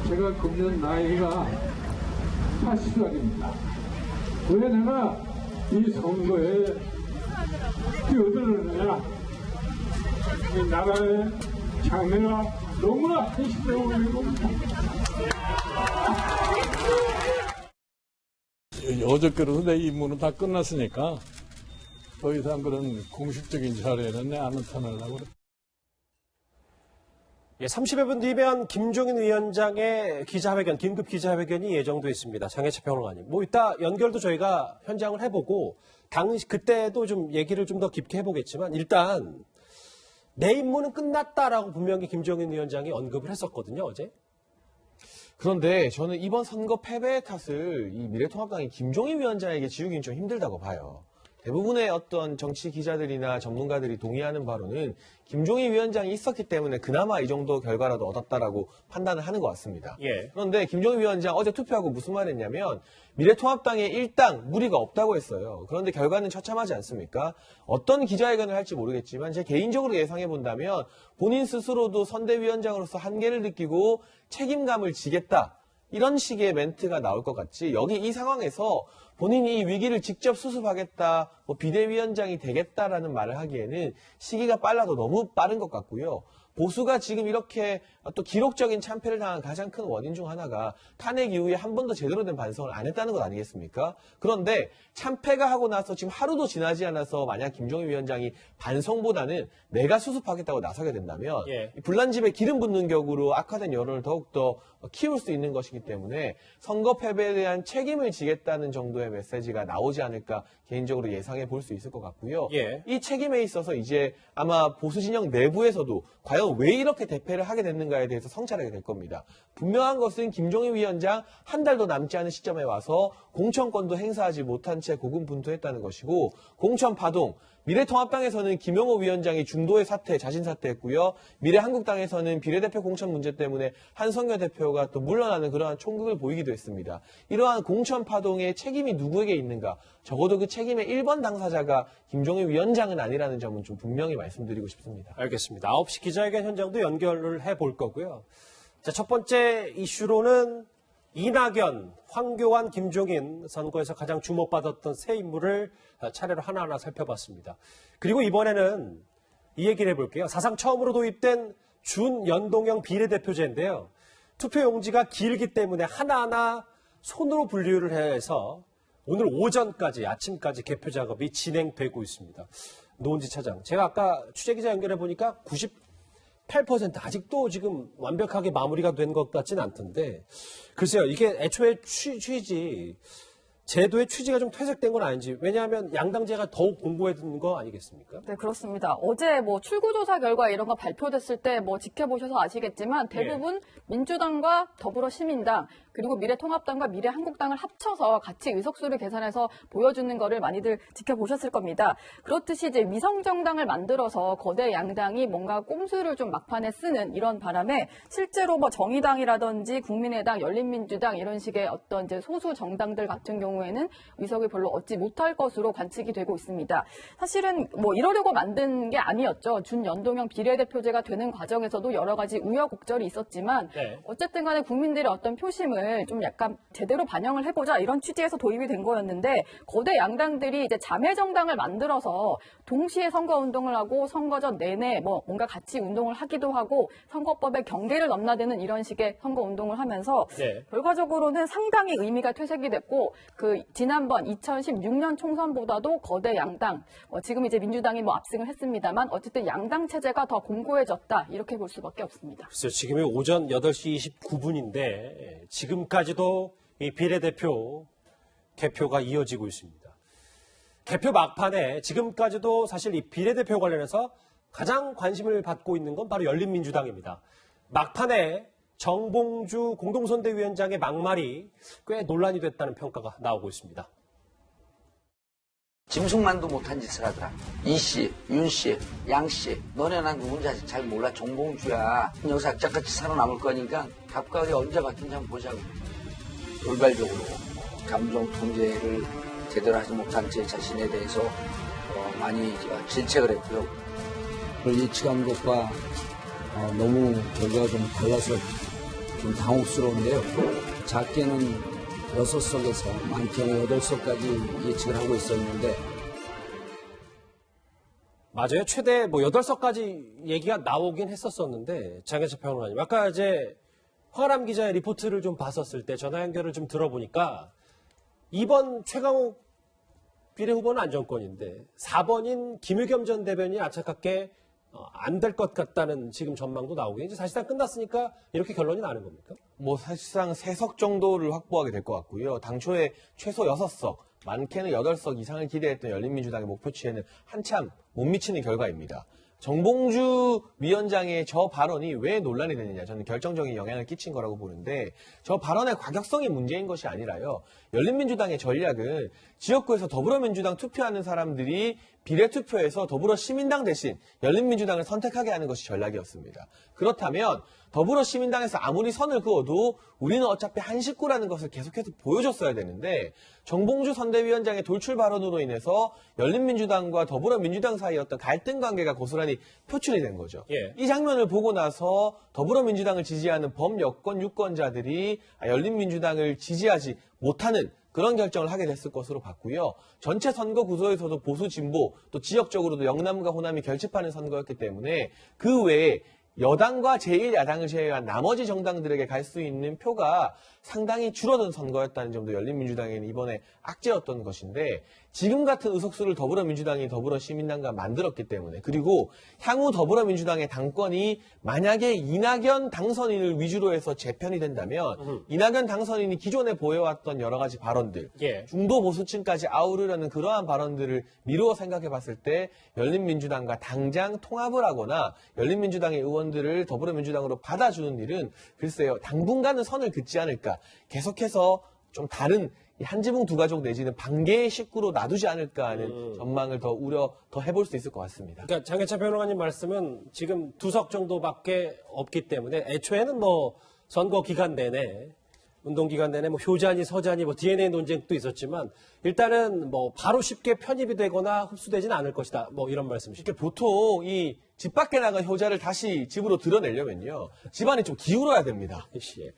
제가 금년 나이가 80살입니다. 왜 내가 이 선거에 뛰어들었느냐? 이 나라의 장래가 너무나 한심해 보이는 겁니다. 어저께로도 내 임무는 다 끝났으니까 더 이상 그런 공식적인 자리에는 내 안 나타나려고 그래. 30여 분 뒤면 김종인 위원장의 기자회견, 긴급 기자회견이 예정돼 있습니다. 장혜철 평론가님. 뭐 이따 연결도 저희가 현장을 해보고 그때도 좀 얘기를 좀 더 깊게 해보겠지만 일단 내 임무는 끝났다라고 분명히 김종인 위원장이 언급을 했었거든요, 어제. 그런데 저는 이번 선거 패배의 탓을 이 미래통합당의 김종인 위원장에게 지우기는 좀 힘들다고 봐요. 대부분의 어떤 정치 기자들이나 전문가들이 동의하는 바로는 김종인 위원장이 있었기 때문에 그나마 이 정도 결과라도 얻었다라고 판단을 하는 것 같습니다. 예. 그런데 김종인 위원장 어제 투표하고 무슨 말 했냐면 미래통합당에 일당 무리가 없다고 했어요. 그런데 결과는 처참하지 않습니까? 어떤 기자회견을 할지 모르겠지만 제 개인적으로 예상해 본다면 본인 스스로도 선대위원장으로서 한계를 느끼고 책임감을 지겠다. 이런 식의 멘트가 나올 것 같지. 여기 이 상황에서 본인이 이 위기를 직접 수습하겠다, 뭐 비대위원장이 되겠다라는 말을 하기에는 시기가 빨라도 너무 빠른 것 같고요. 보수가 지금 이렇게 또 기록적인 참패를 당한 가장 큰 원인 중 하나가 탄핵 이후에 한 번도 제대로 된 반성을 안 했다는 것 아니겠습니까? 그런데 참패가 하고 나서 지금 하루도 지나지 않아서 만약 김종인 위원장이 반성보다는 내가 수습하겠다고 나서게 된다면 이 불난집에 기름 붓는 격으로 악화된 여론을 더욱더 키울 수 있는 것이기 때문에 선거 패배에 대한 책임을 지겠다는 정도의 메시지가 나오지 않을까 개인적으로 예상해 볼 수 있을 것 같고요. 이 책임에 있어서 이제 아마 보수 진영 내부에서도 과연 왜 이렇게 대패를 하게 됐는가에 대해서 성찰하게 될 겁니다. 분명한 것은 김종인 위원장 한 달도 남지 않은 시점에 와서 공천권도 행사하지 못한 채 고군분투했다는 것이고 공천 파동, 미래통합당에서는 김용호 위원장이 중도의 사퇴, 자진 사퇴했고요. 미래한국당에서는 비례대표 공천 문제 때문에 한성규 대표가 또 물러나는 그러한 총극을 보이기도 했습니다. 이러한 공천 파동의 책임이 누구에게 있는가? 적어도 그 책임의 1번 당사자가 김종인 위원장은 아니라는 점은 좀 분명히 말씀드리고 싶습니다. 알겠습니다. 9시 기자회견 현장도 연결을 해볼 거고요. 자, 첫 번째 이슈로는 이낙연, 황교안, 김종인 선거에서 가장 주목받았던 세 인물을 차례로 하나하나 살펴봤습니다. 그리고 이번에는 이 얘기를 해볼게요. 사상 처음으로 도입된 준연동형 비례대표제인데요. 투표용지가 길기 때문에 하나하나 손으로 분류를 해서 오늘 오전까지, 아침까지 개표 작업이 진행되고 있습니다. 노은지 차장, 제가 아까 취재기자 연결해보니까 98% 아직도 지금 완벽하게 마무리가 된 것 같지는 않던데 글쎄요, 이게 애초에 제도의 취지가 좀 퇴색된 건 아닌지, 왜냐하면 양당제가 더욱 공고해진 거 아니겠습니까? 네, 그렇습니다. 어제 뭐 출구조사 결과 이런 거 발표됐을 때 뭐 지켜보셔서 아시겠지만 대부분 민주당과 더불어시민당 그리고 미래통합당과 미래한국당을 합쳐서 같이 의석수를 계산해서 보여주는 거를 많이들 지켜보셨을 겁니다. 그렇듯이 이제 위성정당을 만들어서 거대 양당이 뭔가 꼼수를 좀 막판에 쓰는 이런 바람에 실제로 뭐 정의당이라든지 국민의당, 열린민주당 이런 식의 어떤 이제 소수 정당들 같은 경우에는 의석을 별로 얻지 못할 것으로 관측이 되고 있습니다. 사실은 뭐 이러려고 만든 게 아니었죠. 준연동형 비례대표제가 되는 과정에서도 여러 가지 우여곡절이 있었지만 어쨌든 간에 국민들의 어떤 표심은 내용을 좀 약간 제대로 반영을 해보자 이런 취지에서 도입이 된 거였는데 거대 양당들이 이제 자매 정당을 만들어서 동시에 선거 운동을 하고 선거전 내내 뭔가 같이 운동을 하기도 하고 선거법의 경계를 넘나드는 이런 식의 선거 운동을 하면서 네. 결과적으로는 상당히 의미가 퇴색이 됐고 그 지난번 2016년 총선보다도 거대 양당 지금 이제 민주당이 압승을 했습니다만 어쨌든 양당 체제가 더 공고해졌다 이렇게 볼 수밖에 없습니다. 글쎄요, 지금이 오전 8시 29분인데 지금까지도 이 비례대표 개표가 이어지고 있습니다. 개표 막판에 지금까지도 사실 이 비례대표 관련해서 가장 관심을 받고 있는 건 바로 열린민주당입니다. 막판에 정봉주 공동선대위원장의 막말이 꽤 논란이 됐다는 평가가 나오고 있습니다. 짐승만도 못한 짓을 하더라. 이씨, 윤씨, 양씨, 너네 난 누군지 아직 잘 몰라. 정봉주야. 여기서 악착같이 살아남을 거니까 갑각이 언제 바뀐지 한번 보자고. 돌발적으로 감정 통제를 제대로 하지 못한 제 자신에 대해서 많이 질책을 했고요. 그걸 예측한 것과 너무 결과가 좀 달라서 좀 당혹스러운데요. 작게는 6석에서 많게는 8석까지 예측을 하고 있었는데 맞아요. 최대 8석까지 얘기가 나오긴 했었었는데 장혜철 평론가님 아까 이제 황아람 기자의 리포트를 좀 봤었을 때 전화 연결을 좀 들어보니까 2번 최강욱 비례후보는 안정권인데 4번인 김의겸 전 대변인이 안타깝게 안 될 것 같다는 지금 전망도 나오고 이제 사실상 끝났으니까 이렇게 결론이 나는 겁니까? 사실상 3석 정도를 확보하게 될 것 같고요. 당초에 최소 6석, 많게는 8석 이상을 기대했던 열린민주당의 목표치에는 한참 못 미치는 결과입니다. 정봉주 위원장의 저 발언이 왜 논란이 되느냐, 저는 결정적인 영향을 끼친 거라고 보는데 저 발언의 과격성이 문제인 것이 아니라요. 열린민주당의 전략은 지역구에서 더불어민주당 투표하는 사람들이 비례투표에서 더불어시민당 대신 열린민주당을 선택하게 하는 것이 전략이었습니다. 그렇다면 더불어시민당에서 아무리 선을 그어도 우리는 어차피 한 식구라는 것을 계속해서 보여줬어야 되는데 정봉주 선대위원장의 돌출 발언으로 인해서 열린민주당과 더불어민주당 사이의 어떤 갈등 관계가 고스란히 표출이 된 거죠. 예. 이 장면을 보고 나서 더불어민주당을 지지하는 범여권 유권자들이 열린민주당을 지지하지 못하는 그런 결정을 하게 됐을 것으로 봤고요. 전체 선거 구도에서도 보수 진보 또 지역적으로도 영남과 호남이 결집하는 선거였기 때문에 그 외에 여당과 제1야당을 제외한 나머지 정당들에게 갈 수 있는 표가 상당히 줄어든 선거였다는 점도 열린민주당에는 이번에 악재였던 것인데 지금 같은 의석수를 더불어민주당이 더불어시민당과 만들었기 때문에 그리고 향후 더불어민주당의 당권이 만약에 이낙연 당선인을 위주로 해서 재편이 된다면 이낙연 당선인이 기존에 보여왔던 여러 가지 발언들 중도 보수층까지 아우르려는 그러한 발언들을 미루어 생각해 봤을 때 열린민주당과 당장 통합을 하거나 열린민주당의 의원들을 더불어민주당으로 받아주는 일은 글쎄요 당분간은 선을 긋지 않을까 계속해서 좀 다른 한 지붕 두 가족 내지는 반개의 식구로 놔두지 않을까 하는 전망을 더 해볼 수 있을 것 같습니다. 그러니까 장혜철 변호사님 말씀은 지금 2석 정도밖에 없기 때문에 애초에는 선거 기간 내내 운동 기간 내내 효자니 서자니 DNA 논쟁도 있었지만 일단은 바로 쉽게 편입이 되거나 흡수되지는 않을 것이다. 이런 말씀이시죠. 보통 이 집 밖에 나간 효자를 다시 집으로 드러내려면요. 집안이 좀 기울어야 됩니다.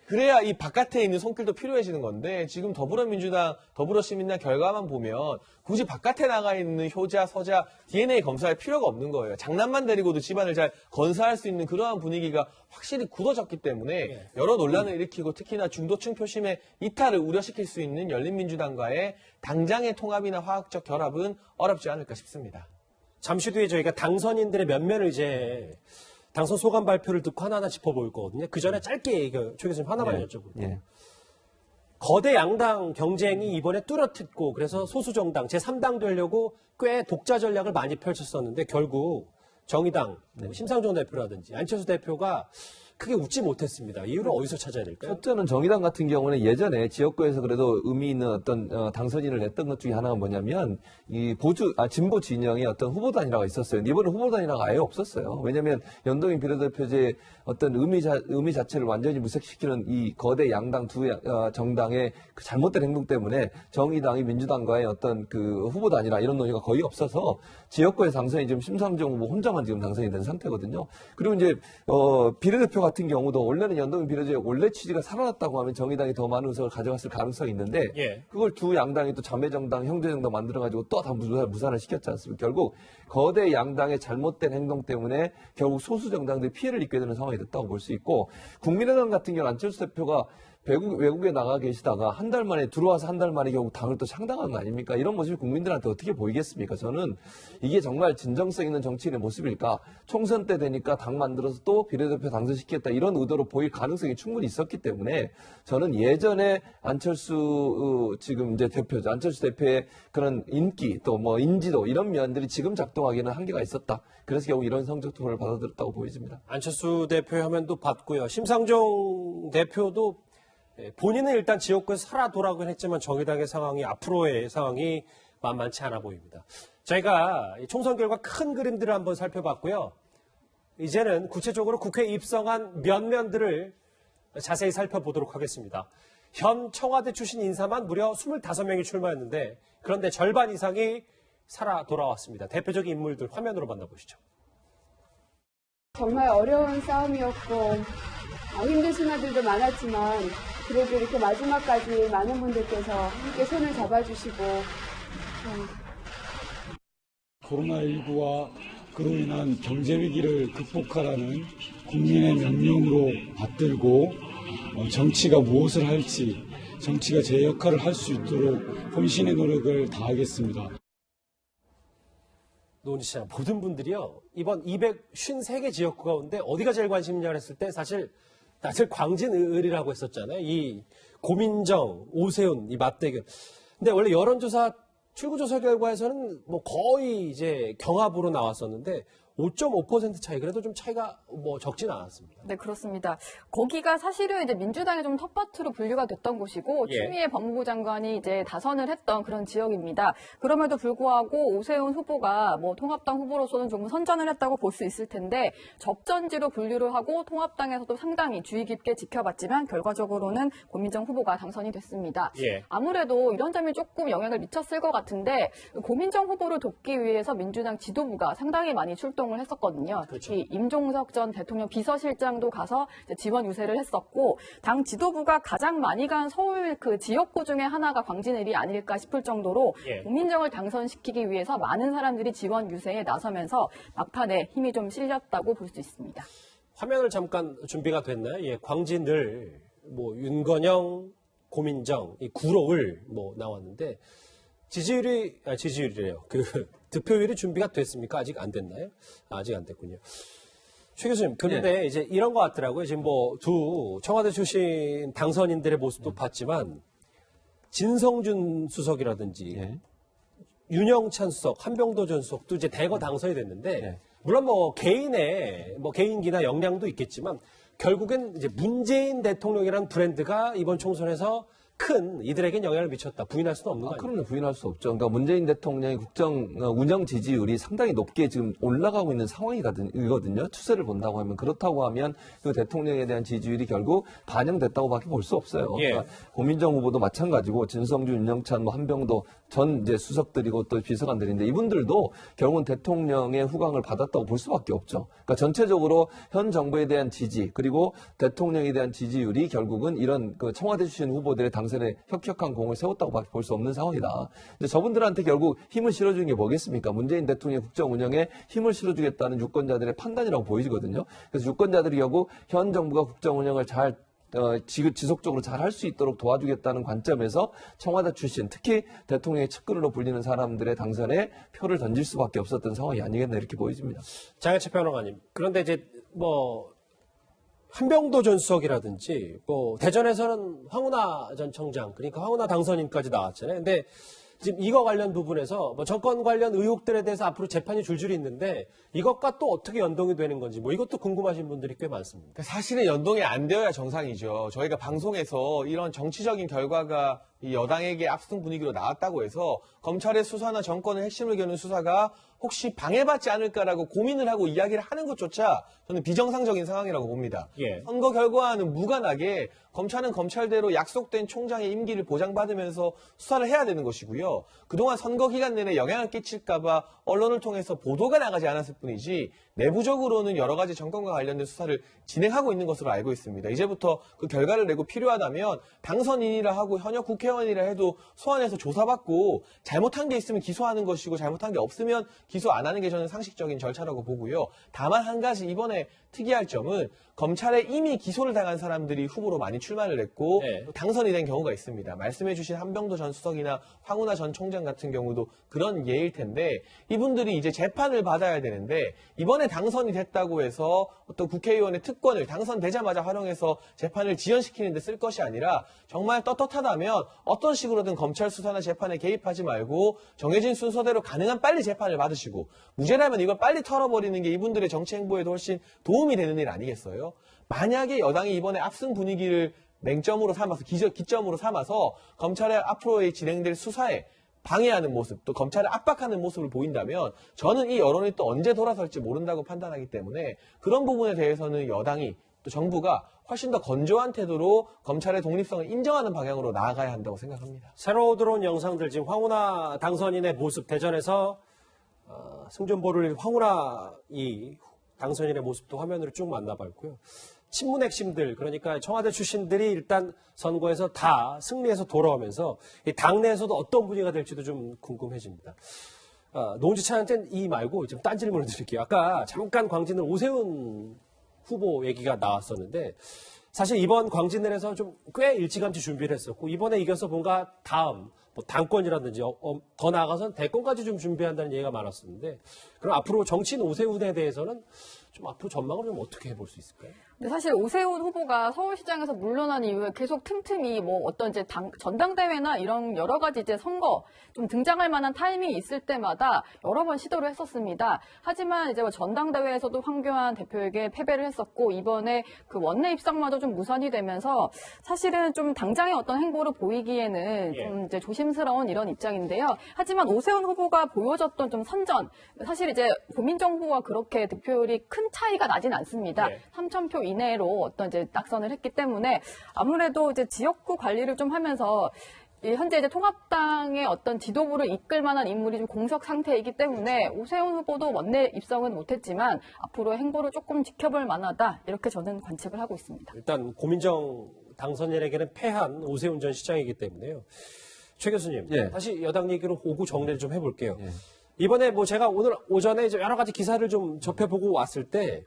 그래야 이 바깥에 있는 손길도 필요해지는 건데 지금 더불어민주당, 더불어시민당 결과만 보면 굳이 바깥에 나가 있는 효자, 서자, DNA 검사할 필요가 없는 거예요. 장난만 데리고도 집안을 잘 건사할 수 있는 그러한 분위기가 확실히 굳어졌기 때문에 여러 논란을 일으키고 특히나 중도층 표심의 이탈을 우려시킬 수 있는 열린민주당과의 당장의 통합이나 화학적 결합은 어렵지 않을까 싶습니다. 잠시 뒤에 저희가 당선인들의 면면을 이제 당선 소감 발표를 듣고 하나하나 짚어볼 거거든요. 그 전에 짧게 최 교수님 하나만 여쭤볼게요. 거대 양당 경쟁이 이번에 뚜렷했고 그래서 소수정당 제3당 되려고 꽤 독자 전략을 많이 펼쳤었는데 결국 정의당 심상정 대표라든지 안철수 대표가 크게 웃지 못했습니다. 이유를 어디서 찾아야 될까요? 첫째는 정의당 같은 경우는 예전에 지역구에서 그래도 의미 있는 어떤 당선인을 냈던 것 중에 하나가 뭐냐면 이 진보 진영의 어떤 후보단이라가 있었어요. 이번에 후보단이라가 아예 없었어요. 왜냐하면 연동형 비례대표제의 어떤 의미 자체를 완전히 무색시키는 이 거대 양당 두 정당의 그 잘못된 행동 때문에 정의당이 민주당과의 어떤 그 후보단이라 이런 논의가 거의 없어서 지역구의 당선이 지금 심상정 후보 혼자만 지금 당선이 된 상태거든요. 그리고 이제 비례대표 같은 같은 경우도 원래는 연동형 비례제 원래 취지가 살아났다고 하면 정의당이 더 많은 의석을 가져갔을 가능성이 있는데 예. 그걸 두 양당이 또 자매정당, 형제정당 만들어가지고 또 다 무산을 시켰지 않습니까? 결국 거대 양당의 잘못된 행동 때문에 결국 소수 정당들이 피해를 입게 되는 상황이 됐다고 볼 수 있고 국민의당 같은 경우는 안철수 대표가 외국에 나가 계시다가 한 달 만에 들어와서 한 달 만에 결국 당을 또 창당한 거 아닙니까? 이런 모습이 국민들한테 어떻게 보이겠습니까? 저는 이게 정말 진정성 있는 정치인의 모습일까? 총선 때 되니까 당 만들어서 또 비례대표 당선시키겠다 이런 의도로 보일 가능성이 충분히 있었기 때문에 저는 예전에 안철수 지금 이제 대표죠. 안철수 대표의 그런 인기 또 뭐 인지도 이런 면들이 지금 작동하기는 한계가 있었다. 그래서 결국 이런 성적 투표를 받아들였다고 보여집니다. 안철수 대표의 화면도 봤고요. 심상정 대표도 본인은 일단 지역구에서 살아 돌아오긴 했지만 정의당의 상황이 앞으로의 상황이 만만치 않아 보입니다. 저희가 총선 결과 큰 그림들을 한번 살펴봤고요. 이제는 구체적으로 국회에 입성한 면면들을 자세히 살펴보도록 하겠습니다. 현 청와대 출신 인사만 무려 25명이 출마했는데 그런데 절반 이상이 살아 돌아왔습니다. 대표적인 인물들 화면으로 만나보시죠. 정말 어려운 싸움이었고 힘든 순간들도 많았지만 그래도 이렇게 마지막까지 많은 분들께서 함께 손을 잡아주시고 코로나19와 그로 인한 경제 위기를 극복하라는 국민의 명령으로 받들고 정치가 무엇을 할지 정치가 제 역할을 할 수 있도록 혼신의 노력을 다하겠습니다. 노은지 씨랑 모든 분들이요. 이번 253개 지역구 가운데 어디가 제일 관심이냐 했을 때 사실 광진을이라고 했었잖아요. 이 고민정, 오세훈 이 맞대결. 근데 원래 여론조사 출구조사 결과에서는 뭐 거의 이제 경합으로 나왔었는데 5.5% 차이, 그래도 좀 차이가 뭐 적진 않았습니다. 네, 그렇습니다. 거기가 사실은 이제 민주당의 좀 텃밭으로 분류가 됐던 곳이고, 예. 추미애 법무부 장관이 이제 다선을 했던 그런 지역입니다. 그럼에도 불구하고 오세훈 후보가 뭐 통합당 후보로서는 좀 선전을 했다고 볼 수 있을 텐데, 접전지로 분류를 하고 통합당에서도 상당히 주의 깊게 지켜봤지만, 결과적으로는 고민정 후보가 당선이 됐습니다. 예. 아무래도 이런 점이 조금 영향을 미쳤을 것 같은데, 고민정 후보를 돕기 위해서 민주당 지도부가 상당히 많이 출동을 했었거든요. 그렇죠. 특히 임종석 전 대통령 비서실장도 가서 이제 지원 유세를 했었고, 당 지도부가 가장 많이 간 서울 그 지역구 중에 하나가 광진을이 아닐까 싶을 정도로 예. 고민정을 당선시키기 위해서 많은 사람들이 지원 유세에 나서면서 막판에 힘이 좀 실렸다고 볼 수 있습니다. 화면을 잠깐 준비가 됐나요? 예, 광진을 뭐 윤건영, 고민정, 이 구로을 뭐 나왔는데 지지율이래요. 득표율이 준비가 됐습니까? 아직 안 됐나요? 아직 안 됐군요. 최 교수님, 그런데 이제 이런 것 같더라고요. 지금 뭐 두 청와대 출신 당선인들의 모습도 봤지만 진성준 수석이라든지 윤영찬 수석, 한병도 전 수석도 이제 대거 당선이 됐는데 물론 뭐 개인의 뭐 개인기나 역량도 있겠지만 결국엔 이제 문재인 대통령이라는 브랜드가 이번 총선에서 큰 이들에겐 영향을 미쳤다. 부인할 수는 없는 거 아니에요? 그럼요. 부인할 수 없죠. 그러니까 문재인 대통령의 국정 운영 지지율이 상당히 높게 지금 올라가고 있는 상황이거든요. 추세를 본다고 하면. 그렇다고 하면 그 대통령에 대한 지지율이 결국 반영됐다고밖에 볼 수 없어요. 예. 그러니까 고민정 후보도 마찬가지고 진성준, 윤영찬, 뭐 한병도 전 이제 수석들이고 또 비서관들인데 이분들도 결국은 대통령의 후광을 받았다고 볼 수밖에 없죠. 그러니까 전체적으로 현 정부에 대한 지지 그리고 대통령에 대한 지지율이 결국은 이런 그 청와대 출신 후보들의 당선에 혁혁한 공을 세웠다고밖에 볼 수 없는 상황이다. 근데 저분들한테 결국 힘을 실어주는 게 뭐겠습니까? 문재인 대통령의 국정 운영에 힘을 실어주겠다는 유권자들의 판단이라고 보이거든요. 그래서 유권자들이 결국 현 정부가 국정 운영을 잘 지속적으로 잘 할 수 있도록 도와주겠다는 관점에서 청와대 출신, 특히 대통령의 측근으로 불리는 사람들의 당선에 표를 던질 수밖에 없었던 상황이 아니겠나 이렇게 보여집니다. 장혜철 평론가님, 그런데 이제 뭐 한병도 전 수석이라든지 뭐 대전에서는 황운하 전 청장, 그러니까 황운하 당선인까지 나왔잖아요. 근데 지금 이거 관련 부분에서 뭐 정권 관련 의혹들에 대해서 앞으로 재판이 줄줄이 있는데 이것과 또 어떻게 연동이 되는 건지 뭐 이것도 궁금하신 분들이 꽤 많습니다. 사실은 연동이 안 되어야 정상이죠. 저희가 방송에서 이런 정치적인 결과가 이 여당에게 압승 분위기로 나왔다고 해서 검찰의 수사나 정권의 핵심을 겨눈 수사가 혹시 방해받지 않을까라고 고민을 하고 이야기를 하는 것조차 저는 비정상적인 상황이라고 봅니다. 예. 선거 결과와는 무관하게 검찰은 검찰대로 약속된 총장의 임기를 보장받으면서 수사를 해야 되는 것이고요. 그동안 선거 기간 내내 영향을 끼칠까봐 언론을 통해서 보도가 나가지 않았을 뿐이지 내부적으로는 여러 가지 정권과 관련된 수사를 진행하고 있는 것으로 알고 있습니다. 이제부터 그 결과를 내고 필요하다면 당선인이라 하고 현역 국회의원이라 해도 소환해서 조사받고 잘못한 게 있으면 기소하는 것이고 잘못한 게 없으면 기소 안 하는 게 저는 상식적인 절차라고 보고요. 다만 한 가지 이번에 특이할 점은 검찰에 이미 기소를 당한 사람들이 후보로 많이 출마를 했고 네. 당선이 된 경우가 있습니다. 말씀해 주신 한병도 전 수석이나 황운하 전 총장 같은 경우도 그런 예일 텐데 이분들이 이제 재판을 받아야 되는데 이번에 당선이 됐다고 해서 어떤 국회의원의 특권을 당선되자마자 활용해서 재판을 지연시키는 데 쓸 것이 아니라 정말 떳떳하다면 어떤 식으로든 검찰 수사나 재판에 개입하지 말고 정해진 순서대로 가능한 빨리 재판을 받으시고 무죄라면 이걸 빨리 털어버리는 게 이분들의 정치 행보에도 훨씬 도움이 되는 일 아니겠어요? 만약에 여당이 이번에 압승 분위기를 맹점으로 삼아서 기점으로 삼아서 검찰의 앞으로의 진행될 수사에 방해하는 모습, 또 검찰을 압박하는 모습을 보인다면 저는 이 여론이 또 언제 돌아설지 모른다고 판단하기 때문에 그런 부분에 대해서는 여당이 또 정부가 훨씬 더 건조한 태도로 검찰의 독립성을 인정하는 방향으로 나아가야 한다고 생각합니다. 새로 들어온 영상들 지금 황운하 당선인의 모습 대전에서 승전보를 황운하 이 당선인의 모습도 화면으로 쭉 만나봤고요. 친문 핵심들 그러니까 청와대 출신들이 일단 선거에서 다 승리해서 돌아오면서 이 당내에서도 어떤 분위기가 될지도 좀 궁금해집니다. 노은지찬한테는 이 말고 좀 딴 질문을 드릴게요. 아까 잠깐 광진을 오세훈 후보 얘기가 나왔었는데 사실 이번 광진을에서 좀 꽤 일찌감치 준비를 했었고 이번에 이겨서 뭔가 다음 뭐 당권이라든지 더 나아가서는 대권까지 좀 준비한다는 얘기가 많았었는데 그럼 앞으로 정치인 오세훈에 대해서는 좀 앞으로 전망을 좀 어떻게 해볼 수 있을까요? 근데 사실 오세훈 후보가 서울시장에서 물러난 이후에 계속 틈틈이 뭐 어떤 이제 전당대회나 이런 여러 가지 이제 선거 좀 등장할 만한 타이밍이 있을 때마다 여러 번 시도를 했었습니다. 하지만 이제 뭐 전당대회에서도 황교안 대표에게 패배를 했었고 이번에 그 원내 입상마저 좀 무산이 되면서 사실은 좀 당장의 어떤 행보를 보이기에는 좀 이제 조심스러운 이런 입장인데요. 하지만 오세훈 후보가 보여줬던 좀 선전 사실 이제 고민정부와 그렇게 득표율이 큰 차이가 나진 않습니다. 3,000표 이내로 어떤 이제 낙선을 했기 때문에 아무래도 이제 지역구 관리를 좀 하면서 현재 이제 통합당의 어떤 지도부를 이끌 만한 인물이 좀 공석 상태이기 때문에 오세훈 후보도 원내 입성은 못했지만 앞으로 행보를 조금 지켜볼 만하다 이렇게 저는 관측을 하고 있습니다. 일단 고민정 당선인에게는 패한 오세훈 전 시장이기 때문에요. 최 교수님, 다시 여당 얘기로 오구 정리를 좀 해볼게요. 이번에 뭐 제가 오늘 오전에 이제 여러 가지 기사를 좀 접해보고 왔을 때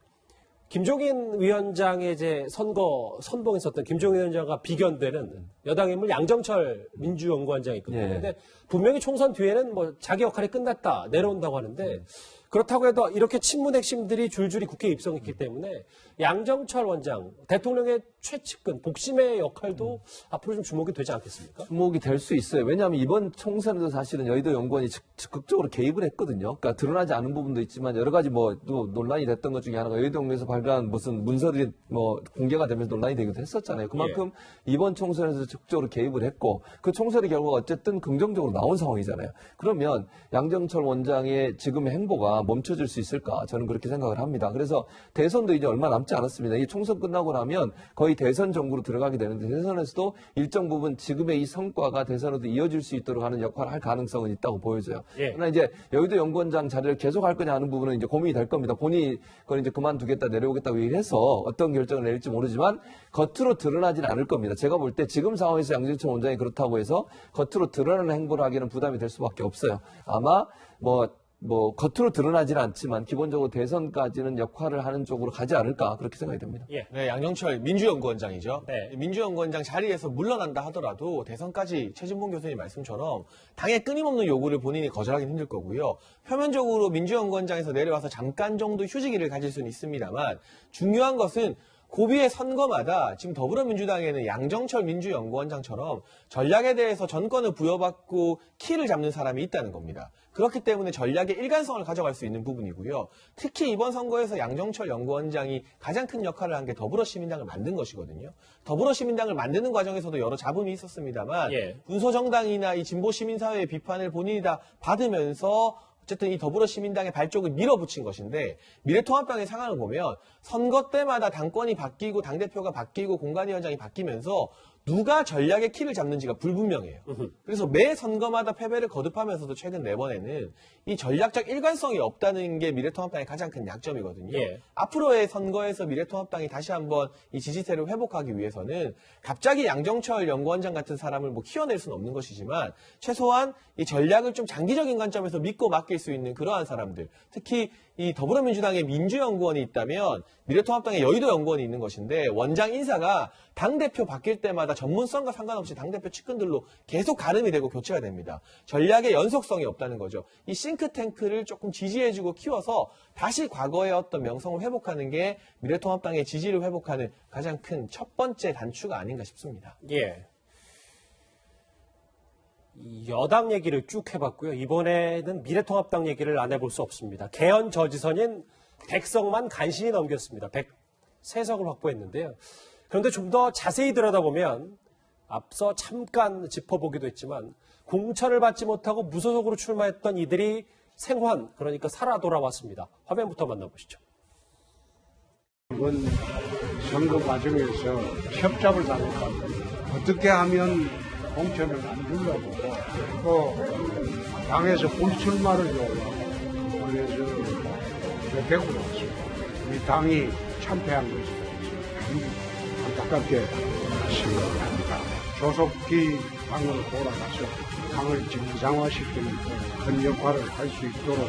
김종인 위원장의 이제 선거 선봉했었던 김종인 위원장과 비견되는 여당 인물 양정철 민주연구원장이 있거든요. 그런데 분명히 총선 뒤에는 뭐 자기 역할이 끝났다 내려온다고 하는데 그렇다고 해도 이렇게 친문 핵심들이 줄줄이 국회에 입성했기 때문에 양정철 원장 대통령의 최측근 복심의 역할도 앞으로 좀 주목이 되지 않겠습니까? 주목이 될 수 있어요. 왜냐하면 이번 총선에도 사실은 여의도 연구원이 적극적으로 개입을 했거든요. 그러니까 드러나지 않은 부분도 있지만 여러 가지 뭐 또 논란이 됐던 것 중에 하나가 여의도 연구원에서 발표한 무슨 문서들이 뭐 공개가 되면서 논란이 되기도 했었잖아요. 그만큼 이번 총선에서 적극적으로 개입을 했고 그 총선의 결과가 어쨌든 긍정적으로 나온 상황이잖아요. 그러면 양정철 원장의 지금의 행보가 멈춰질 수 있을까? 저는 그렇게 생각을 합니다. 그래서 대선도 이제 얼마 남지 않았습니다. 이 총선 끝나고 나면 거의 대선 정국으로 들어가게 되는데 대선에서도 일정 부분 지금의 이 성과가 대선에도 이어질 수 있도록 하는 역할을 할 가능성은 있다고 보여져요. 그러나 이제 여의도 연구원장 자리를 계속할 거냐 하는 부분은 이제 고민이 될 겁니다. 본인이 그걸 이제 그만두겠다 내려오겠다고 얘기해서 어떤 결정을 내릴지 모르지만 겉으로 드러나지는 않을 겁니다. 제가 볼 때 지금 상황에서 양정철 원장이 그렇다고 해서 겉으로 드러나는 행보를 하기는 부담이 될 수밖에 없어요. 아마 뭐 겉으로 드러나지는 않지만 기본적으로 대선까지는 역할을 하는 쪽으로 가지 않을까 그렇게 생각이 됩니다. 네, 양정철 민주연구원장이죠. 민주연구원장 자리에서 물러난다 하더라도 대선까지 최진봉 교수님 말씀처럼 당의 끊임없는 요구를 본인이 거절하기는 힘들 거고요. 표면적으로 민주연구원장에서 내려와서 잠깐 정도 휴지기를 가질 수는 있습니다만 중요한 것은 고비의 선거마다 지금 더불어민주당에는 양정철 민주연구원장처럼 전략에 대해서 전권을 부여받고 키를 잡는 사람이 있다는 겁니다. 그렇기 때문에 전략의 일관성을 가져갈 수 있는 부분이고요. 특히 이번 선거에서 양정철 연구원장이 가장 큰 역할을 한 게 더불어시민당을 만든 것이거든요. 더불어시민당을 만드는 과정에서도 여러 잡음이 있었습니다만 군소정당이나 이 진보시민사회의 비판을 본인이 다 받으면서 어쨌든 이 더불어시민당의 발족을 밀어붙인 것인데 미래통합당의 상황을 보면 선거 때마다 당권이 바뀌고 당대표가 바뀌고 공관위원장이 바뀌면서 누가 전략의 키를 잡는지가 불분명해요. 그래서 매 선거마다 패배를 거듭하면서도 최근 4번에는 이 전략적 일관성이 없다는 게 미래통합당의 가장 큰 약점이거든요. 앞으로의 선거에서 미래통합당이 다시 한번 이 지지세를 회복하기 위해서는 갑자기 양정철 연구원장 같은 사람을 뭐 키워낼 수는 없는 것이지만 최소한 이 전략을 좀 장기적인 관점에서 믿고 맡길 수 있는 그러한 사람들, 특히 이 더불어민주당의 민주연구원이 있다면 미래통합당의 여의도연구원이 있는 것인데 원장 인사가 당대표 바뀔 때마다 전문성과 상관없이 당대표 측근들로 계속 가름이 되고 교체가 됩니다. 전략의 연속성이 없다는 거죠. 이 싱크탱크를 조금 지지해주고 키워서 다시 과거의 어떤 명성을 회복하는 게 미래통합당의 지지를 회복하는 가장 큰 첫 번째 단추가 아닌가 싶습니다. 여당 얘기를 쭉 해봤고요. 이번에는 미래통합당 얘기를 안 해볼 수 없습니다. 개헌 저지선인 100석만 간신히 넘겼습니다. 103석을 확보했는데요. 그런데 좀 더 자세히 들여다보면 앞서 잠깐 짚어보기도 했지만 공천을 받지 못하고 무소속으로 출마했던 이들이 생還, 그러니까 살아 돌아왔습니다. 화면부터 만나보시죠. 이번 선거 과정에서 협잡을 당했다. 어떻게 하면 공천을 안 주려고 또 당에서 불출마를 요구하고 그래서 대구로 왔습니다. 우리 당이 참패한 것이 안타깝게 생각합니다. 조속히 당으로 돌아가서 당을 정상화시키는 큰 역할을 할 수 있도록.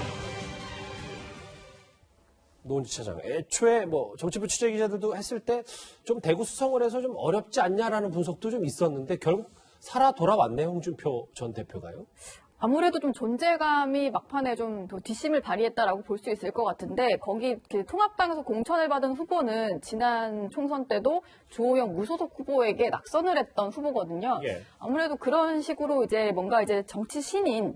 노은지 차장, 애초에 뭐 정치부 취재기자들도 했을 때 좀 대구 수성을 해서 좀 어렵지 않냐라는 분석도 좀 있었는데 결국 살아 돌아왔네요, 홍준표 전 대표가요. 아무래도 좀 존재감이 막판에 좀 더 뒷심을 발휘했다라고 볼 수 있을 것 같은데 거기 통합당에서 공천을 받은 후보는 지난 총선 때도 주호영 무소속 후보에게 낙선을 했던 후보거든요. 아무래도 그런 식으로 이제 뭔가 이제 정치 신인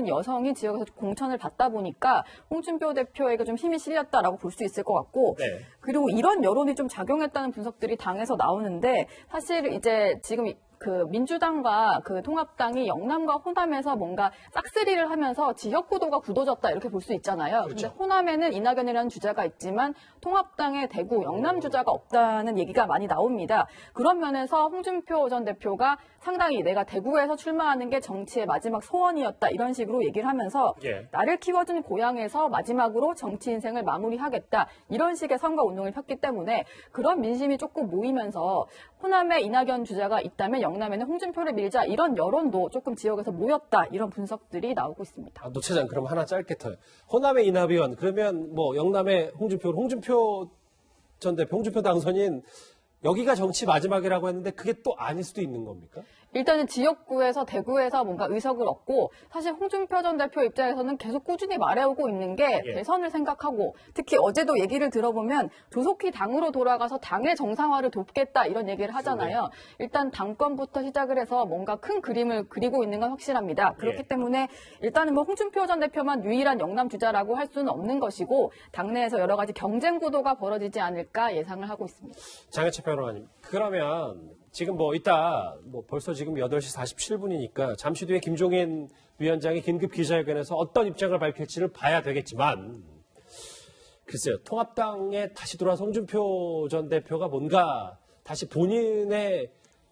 여성이 지역에서 공천을 받다 보니까 홍준표 대표에게 좀 힘이 실렸다라고 볼 수 있을 것 같고 그리고 이런 여론이 좀 작용했다는 분석들이 당에서 나오는데 사실 이제 지금 그 민주당과 그 통합당이 영남과 호남에서 뭔가 짝쓰리를 하면서 지역 구도가 굳어졌다 이렇게 볼 수 있잖아요. 그런데 호남에는 이낙연이라는 주자가 있지만 통합당의 대구, 영남 주자가 없다는 얘기가 많이 나옵니다. 그런 면에서 홍준표 전 대표가 상당히 내가 대구에서 출마하는 게 정치의 마지막 소원이었다 이런 식으로 얘기를 하면서 나를 키워준 고향에서 마지막으로 정치 인생을 마무리하겠다 이런 식의 선거 운동을 폈기 때문에 그런 민심이 조금 모이면서 호남에 이낙연 주자가 있다면 영남에는 홍준표를 밀자 이런 여론도 조금 지역에서 모였다 이런 분석들이 나오고 있습니다. 노 차장 그럼 하나 짧게 터요. 호남의 이낙연 그러면 뭐 영남의 홍준표 전 대표 홍준표 당선인 여기가 정치 마지막이라고 했는데 그게 또 아닐 수도 있는 겁니까? 일단은 지역구에서 대구에서 뭔가 의석을 얻고 사실 홍준표 전 대표 입장에서는 계속 꾸준히 말해오고 있는 게 대선을 생각하고 특히 어제도 얘기를 들어보면 조속히 당으로 돌아가서 당의 정상화를 돕겠다 이런 얘기를 하잖아요. 일단 당권부터 시작을 해서 뭔가 큰 그림을 그리고 있는 건 확실합니다. 그렇기 때문에 일단은 뭐 홍준표 전 대표만 유일한 영남 주자라고 할 수는 없는 것이고 당내에서 여러 가지 경쟁 구도가 벌어지지 않을까 예상을 하고 있습니다. 장혜철 평론가님 그러면 지금 뭐 이따 뭐 벌써 지금 8시 47분이니까 잠시 뒤에 김종인 위원장이 긴급 기자회견에서 어떤 입장을 밝힐지를 봐야 되겠지만 글쎄요. 통합당에 다시 돌아서 홍준표 전 대표가 뭔가 다시 본인의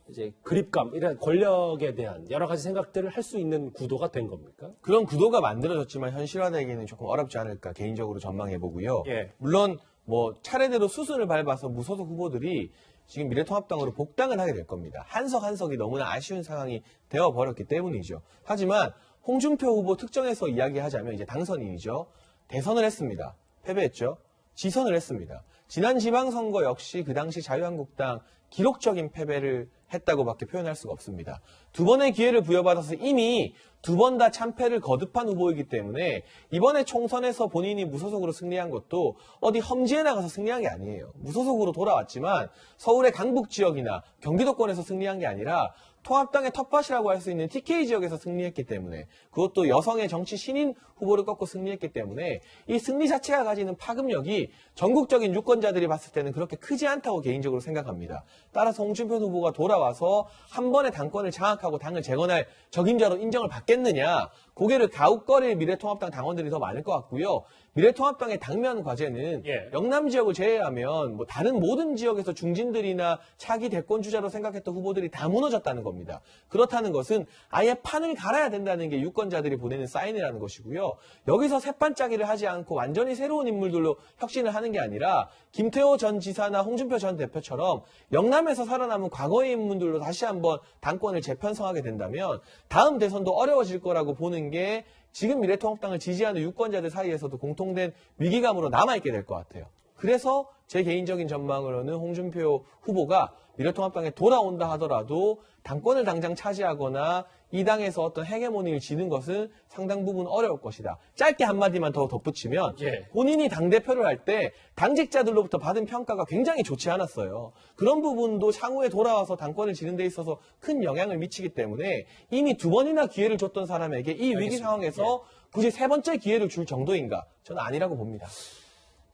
이제 그립감, 이런 권력에 대한 여러 가지 생각들을 할 수 있는 구도가 된 겁니까? 그런 구도가 만들어졌지만 현실화되기는 조금 어렵지 않을까 개인적으로 전망해 보고요. 물론 뭐 차례대로 수순을 밟아서 무소속 후보들이 지금 미래통합당으로 복당을 하게 될 겁니다. 한석 한석이 너무나 아쉬운 상황이 되어버렸기 때문이죠. 하지만 홍준표 후보 특정해서 이야기하자면 이제 당선인이죠. 대선을 했습니다. 패배했죠. 지선을 했습니다. 지난 지방선거 역시 그 당시 자유한국당 기록적인 패배를 했다고밖에 표현할 수가 없습니다. 2번의 기회를 부여받아서 이미 2번 다 참패를 거듭한 후보이기 때문에 이번에 총선에서 본인이 무소속으로 승리한 것도 어디 험지에 나가서 승리한 게 아니에요. 무소속으로 돌아왔지만 서울의 강북 지역이나 경기도권에서 승리한 게 아니라 통합당의 텃밭이라고 할 수 있는 TK 지역에서 승리했기 때문에, 그것도 여성의 정치 신인 후보를 꺾고 승리했기 때문에 이 승리 자체가 가지는 파급력이 전국적인 유권자들이 봤을 때는 그렇게 크지 않다고 개인적으로 생각합니다. 따라서 홍준표 후보가 돌아와서 한 번에 당권을 장악하고 당을 재건할 적임자로 인정을 받겠느냐, 고개를 가웃거릴 미래통합당 당원들이 더 많을 것 같고요. 미래통합당의 당면 과제는 영남 지역을 제외하면 뭐 다른 모든 지역에서 중진들이나 차기 대권 주자로 생각했던 후보들이 다 무너졌다는 겁니다. 그렇다는 것은 아예 판을 갈아야 된다는 게 유권자들이 보내는 사인이라는 것이고요. 여기서 새판짜기를 하지 않고 완전히 새로운 인물들로 혁신을 하는 게 아니라 김태호 전 지사나 홍준표 전 대표처럼 영남에서 살아남은 과거의 인물들로 다시 한번 당권을 재편성하게 된다면 다음 대선도 어려워질 거라고 보는 게 지금 미래통합당을 지지하는 유권자들 사이에서도 공통된 위기감으로 남아있게 될 것 같아요. 그래서 제 개인적인 전망으로는 홍준표 후보가 미래통합당에 돌아온다 하더라도 당권을 당장 차지하거나 이 당에서 어떤 헤게모니를 지는 것은 상당 부분 어려울 것이다. 짧게 한마디만 더 덧붙이면 본인이 당대표를 할 때 당직자들로부터 받은 평가가 굉장히 좋지 않았어요. 그런 부분도 향후에 돌아와서 당권을 지는 데 있어서 큰 영향을 미치기 때문에 이미 2번이나 기회를 줬던 사람에게 이 위기 상황에서 굳이 3번째 기회를 줄 정도인가? 저는 아니라고 봅니다.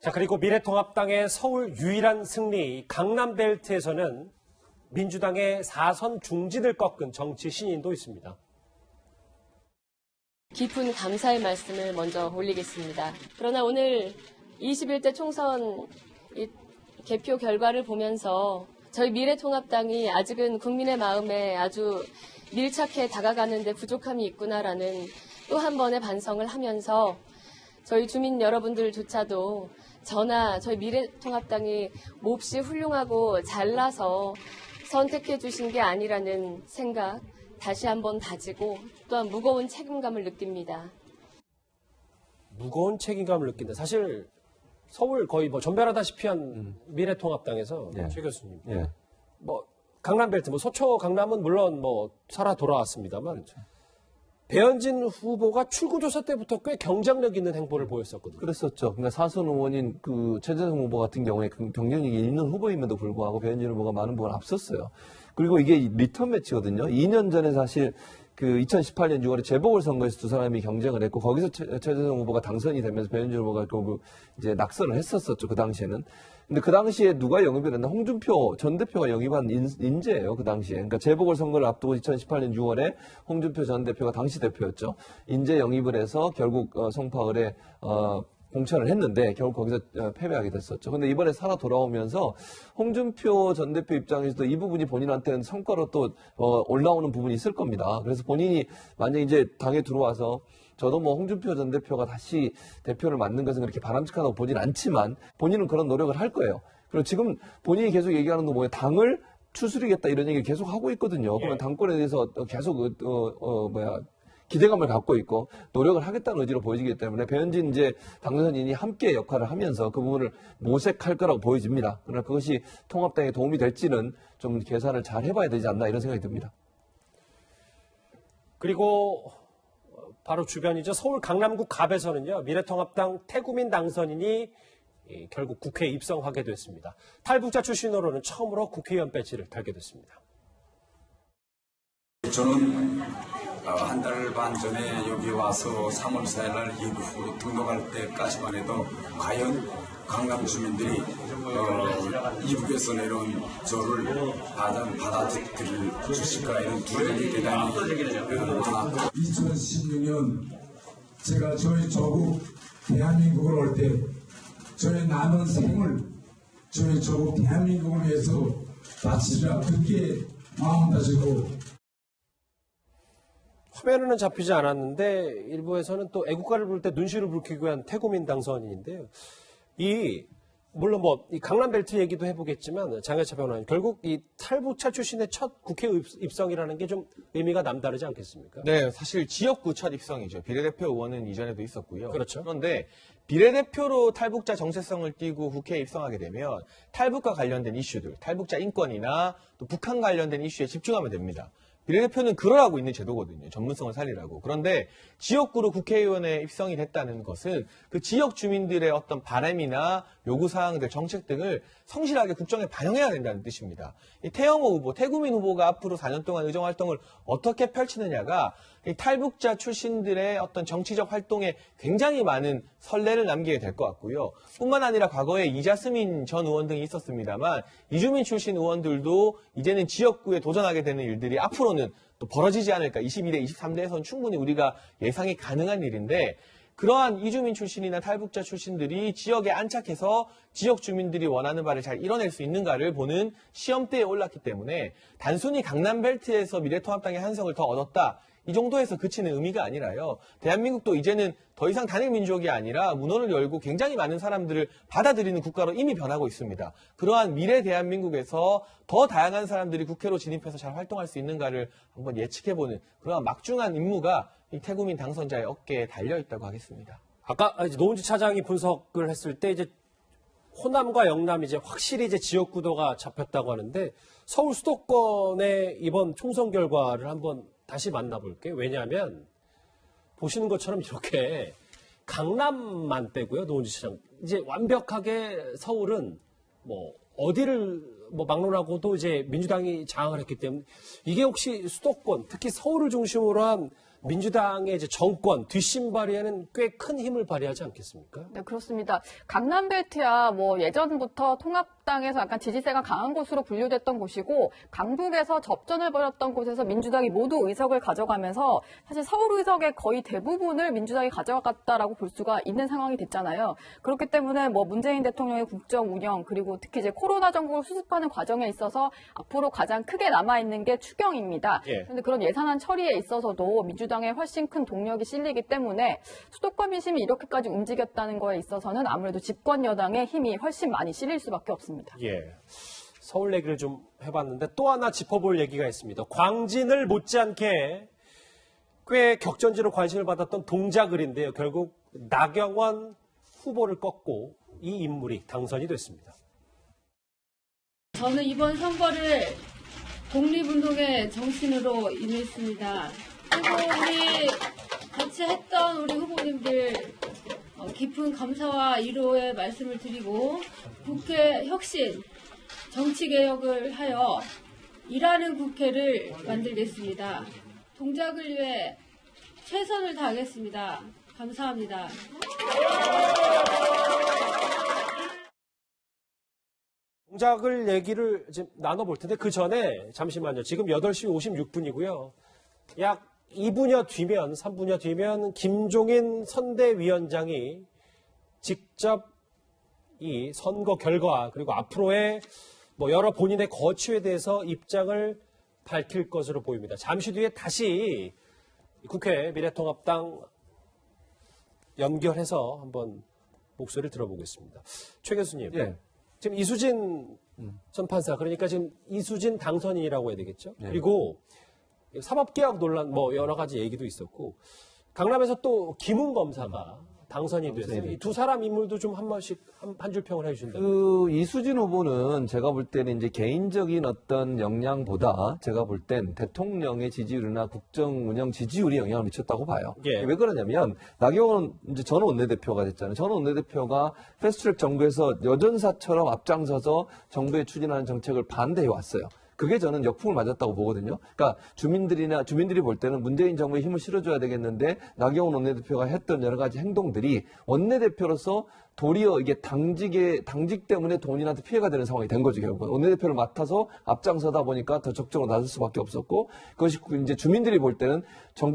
자, 그리고 미래통합당의 서울 유일한 승리, 강남벨트에서는 민주당의 4선 중진을 꺾은 정치 신인도 있습니다. 깊은 감사의 말씀을 먼저 올리겠습니다. 그러나 오늘 21대 총선 개표 결과를 보면서 저희 미래통합당이 아직은 국민의 마음에 아주 밀착해 다가가는 데 부족함이 있구나라는 또 한 번의 반성을 하면서 저희 주민 여러분들조차도 저나 저희 미래통합당이 몹시 훌륭하고 잘나서 선택해 주신 게 아니라는 생각 다시 한번 다지고 또한 무거운 책임감을 느낍니다. 무거운 책임감을 느낀다. 사실 서울 거의 뭐 전멸하다시피 한 미래통합당에서 최 교수님, 뭐 강남벨트, 뭐 소초 강남은 물론 뭐 살아 돌아왔습니다만 배현진 후보가 출구조사 때부터 꽤 경쟁력 있는 행보를 보였었거든요. 그랬었죠. 그러니까 사선 의원인 그 최재성 후보 같은 경우에 경쟁력이 있는 후보임에도 불구하고 배현진 후보가 많은 부분 앞섰어요. 그리고 이게 리턴 매치거든요. 2년 전에 사실 그 2018년 6월에 재보궐선거에서 두 사람이 경쟁을 했고 거기서 최재성 후보가 당선이 되면서 배현진 후보가 결국 이제 낙선을 했었었죠. 그 당시에는. 근데 그 당시에 누가 영입을 했나? 홍준표 전 대표가 영입한 인재예요. 그 당시에. 그러니까 재보궐선거를 앞두고 2018년 6월에 홍준표 전 대표가 당시 대표였죠. 인재 영입을 해서 결국 송파을에 공천을 했는데 결국 거기서 패배하게 됐었죠. 근데 이번에 살아 돌아오면서 홍준표 전 대표 입장에서도 이 부분이 본인한테는 성과로 또 올라오는 부분이 있을 겁니다. 그래서 본인이 만약에 이제 당에 들어와서 저도 뭐 홍준표 전 대표가 다시 대표를 맡는 것은 그렇게 바람직하다고 보진 않지만 본인은 그런 노력을 할 거예요. 그리고 지금 본인이 계속 얘기하는 거 뭐예요? 당을 추스리겠다 이런 얘기를 계속 하고 있거든요. 그러면 당권에 대해서 계속 기대감을 갖고 있고 노력을 하겠다는 의지로 보여지기 때문에 배현진 이제 당선인이 함께 역할을 하면서 그 부분을 모색할 거라고 보여집니다. 그러나 그것이 통합당에 도움이 될지는 좀 계산을 잘 해봐야 되지 않나 이런 생각이 듭니다. 그리고 바로 주변이죠. 서울 강남구 갑에서는요. 미래통합당 태구민 당선인이 결국 국회에 입성하게 됐습니다. 탈북자 출신으로는 처음으로 국회의원 배지를 달게 됐습니다. 저는 한 달 반 전에 여기 와서 3월 4일 날 입국 등록할 때까지만 해도 과연 강남 주민들이 이북에서 내려온 저를 받아들일 주실까 이런 두려움이 대단히 많았고 2016년 제가 저희 조국 대한민국을 올 때 저희 남은 생을 저희 조국 대한민국을 위해서 바치리라 그렇게 마음 다지고 화면에는 잡히지 않았는데 일부에서는 또 애국가를 부를 때 눈시를 붉히고 한 태구민 당선인인데요. 이 물론 이 강남벨트 얘기도 해보겠지만 장혜차 변호사님, 결국 이 탈북자 출신의 첫 국회 입성이라는 게 좀 의미가 남다르지 않겠습니까? 네, 사실 지역구 첫 입성이죠. 비례대표 의원은 이전에도 있었고요. 그렇죠. 그런데 비례대표로 탈북자 정체성을 띠고 국회에 입성하게 되면 탈북과 관련된 이슈들, 탈북자 인권이나 또 북한 관련된 이슈에 집중하면 됩니다. 비례대표는 그러라고 있는 제도거든요. 전문성을 살리라고. 그런데 지역구로 국회의원에 입성이 됐다는 것은 그 지역 주민들의 어떤 바람이나 요구사항들, 정책 등을 성실하게 국정에 반영해야 된다는 뜻입니다. 이 태영호 후보, 태구민 후보가 앞으로 4년 동안 의정활동을 어떻게 펼치느냐가 이 탈북자 출신들의 어떤 정치적 활동에 굉장히 많은 선례를 남기게 될 것 같고요. 뿐만 아니라 과거에 이자스민 전 의원 등이 있었습니다만 이주민 출신 의원들도 이제는 지역구에 도전하게 되는 일들이 앞으로는 또 벌어지지 않을까. 22대, 23대에서는 충분히 우리가 예상이 가능한 일인데 그러한 이주민 출신이나 탈북자 출신들이 지역에 안착해서 지역 주민들이 원하는 바를 잘 이뤄낼 수 있는가를 보는 시험대에 올랐기 때문에 단순히 강남벨트에서 미래통합당의 한 석을 더 얻었다. 이 정도에서 그치는 의미가 아니라요. 대한민국도 이제는 더 이상 단일 민족이 아니라 문호를 열고 굉장히 많은 사람들을 받아들이는 국가로 이미 변하고 있습니다. 그러한 미래 대한민국에서 더 다양한 사람들이 국회로 진입해서 잘 활동할 수 있는가를 한번 예측해보는 그러한 막중한 임무가 이 태구민 당선자의 어깨에 달려있다고 하겠습니다. 아까 노은지 차장이 분석을 했을 때 이제 호남과 영남 이제 확실히 이제 지역 구도가 잡혔다고 하는데 서울 수도권의 이번 총선 결과를 한번 다시 만나볼게요. 왜냐하면 보시는 것처럼 이렇게 강남만 빼고요. 노은지 시장. 이제 완벽하게 서울은 어디를 막론하고도 이제 민주당이 장악을 했기 때문에 이게 혹시 수도권, 특히 서울을 중심으로 한 민주당의 이제 정권 뒷심발이에는 꽤 큰 힘을 발휘하지 않겠습니까? 네, 그렇습니다. 강남벨트야 예전부터 통합당에서 약간 지지세가 강한 곳으로 분류됐던 곳이고 강북에서 접전을 벌였던 곳에서 민주당이 모두 의석을 가져가면서 사실 서울 의석의 거의 대부분을 민주당이 가져갔다라고 볼 수가 있는 상황이 됐잖아요. 그렇기 때문에 문재인 대통령의 국정 운영 그리고 특히 이제 코로나 정국을 수습하는 과정에 있어서 앞으로 가장 크게 남아있는 게 추경입니다. 그런데 그런 예산안 처리에 있어서도 민주당에 훨씬 큰 동력이 실리기 때문에 수도권 민심이 이렇게까지 움직였다는 거에 있어서는 아무래도 집권 여당의 힘이 훨씬 많이 실릴 수밖에 없습니다. 예. 서울 얘기를 좀 해봤는데 또 하나 짚어볼 얘기가 있습니다. 광진을 못지않게 꽤 격전지로 관심을 받았던 동작을인데요. 결국 나경원 후보를 꺾고 이 인물이 당선이 됐습니다. 저는 이번 선거를 독립운동의 정신으로 임했습니다. 그리고 우리 같이 했던 우리 후보님들 깊은 감사와 위로의 말씀을 드리고 국회 혁신, 정치개혁을 하여 일하는 국회를 만들겠습니다. 동작을 위해 최선을 다하겠습니다. 감사합니다. 동작을 얘기를 지금 나눠볼 텐데 그 전에 잠시만요. 지금 8시 56분이고요. 약 2분여 뒤면, 3분여 뒤면 김종인 선대위원장이 직접 이 선거 결과 그리고 앞으로의 여러 본인의 거취에 대해서 입장을 밝힐 것으로 보입니다. 잠시 뒤에 다시 국회 미래통합당 연결해서 한번 목소리를 들어보겠습니다. 최 교수님, 지금 이수진 전 판사, 그러니까 지금 이수진 당선인이라고 해야 되겠죠? 그리고 사법개혁 논란 여러 가지 얘기도 있었고 강남에서 또 김웅 검사가 당선이 됐어요. 이 두 사람 인물도 좀 한 번씩 한 줄 평을 해주신다면. 이수진 후보는 제가 볼 때는 이제 개인적인 어떤 역량보다 제가 볼 땐 대통령의 지지율이나 국정 운영 지지율이 영향을 미쳤다고 봐요. 왜 그러냐면 나경원 이제 전 원내대표가 됐잖아요. 전 원내대표가 패스트트랙 정부에서 여전사처럼 앞장서서 정부에 추진하는 정책을 반대해 왔어요. 그게 저는 역풍을 맞았다고 보거든요. 그러니까 주민들이 볼 때는 문재인 정부에 힘을 실어줘야 되겠는데 나경원 원내대표가 했던 여러 가지 행동들이 원내대표로서 도리어 이게 당직 때문에 본인한테 피해가 되는 상황이 된 거죠, 결국은. 원내대표를 맡아서 앞장서다 보니까 더 적극적으로 나설 수밖에 없었고, 그것이 이제 주민들이 볼 때는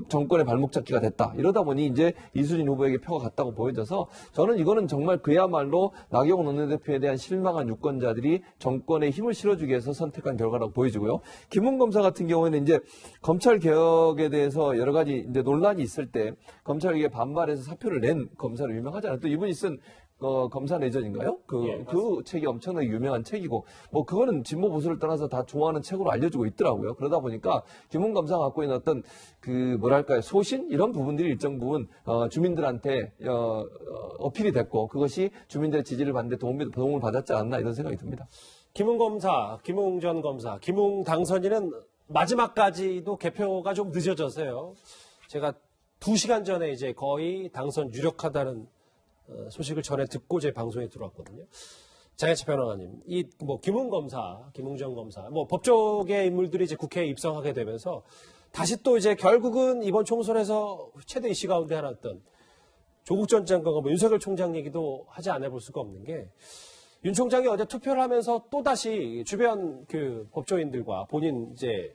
정권의 발목 잡기가 됐다. 이러다 보니 이제 이수진 후보에게 표가 갔다고 보여져서 저는 이거는 정말 그야말로 나경원 원내대표에 대한 실망한 유권자들이 정권에 힘을 실어주기 위해서 선택한 결과라고 보여지고요. 김웅 검사 같은 경우에는 이제 검찰 개혁에 대해서 여러 가지 이제 논란이 있을 때 검찰에게 반발해서 사표를 낸 검사로 유명하잖아요. 또 이분이 쓴 검사 내전인가요? 예, 그 책이 엄청나게 유명한 책이고, 뭐, 그거는 진보 보수를 떠나서 다 좋아하는 책으로 알려주고 있더라고요. 그러다 보니까, 김웅 검사가 갖고 있는 어떤, 뭐랄까요, 소신? 이런 부분들이 일정 부분, 주민들한테, 어필이 됐고, 그것이 주민들의 지지를 받는데 도움을 받았지 않았나, 이런 생각이 듭니다. 김웅 검사, 김웅 전 검사, 김웅 당선인은 마지막까지도 개표가 좀 늦어져서요. 제가 2시간 전에 이제 거의 당선 유력하다는 소식을 전에 듣고 제 방송에 들어왔거든요. 장혜철 변호사님, 김웅 검사, 김웅 전 검사, 법조계 인물들이 이제 국회에 입성하게 되면서 다시 또 이제 결국은 이번 총선에서 최대 이슈 가운데 하나였던 조국 전 장관과 윤석열 총장 얘기도 하지 않아 볼 수가 없는 게, 윤 총장이 어제 투표를 하면서 또다시 주변 법조인들과 본인 이제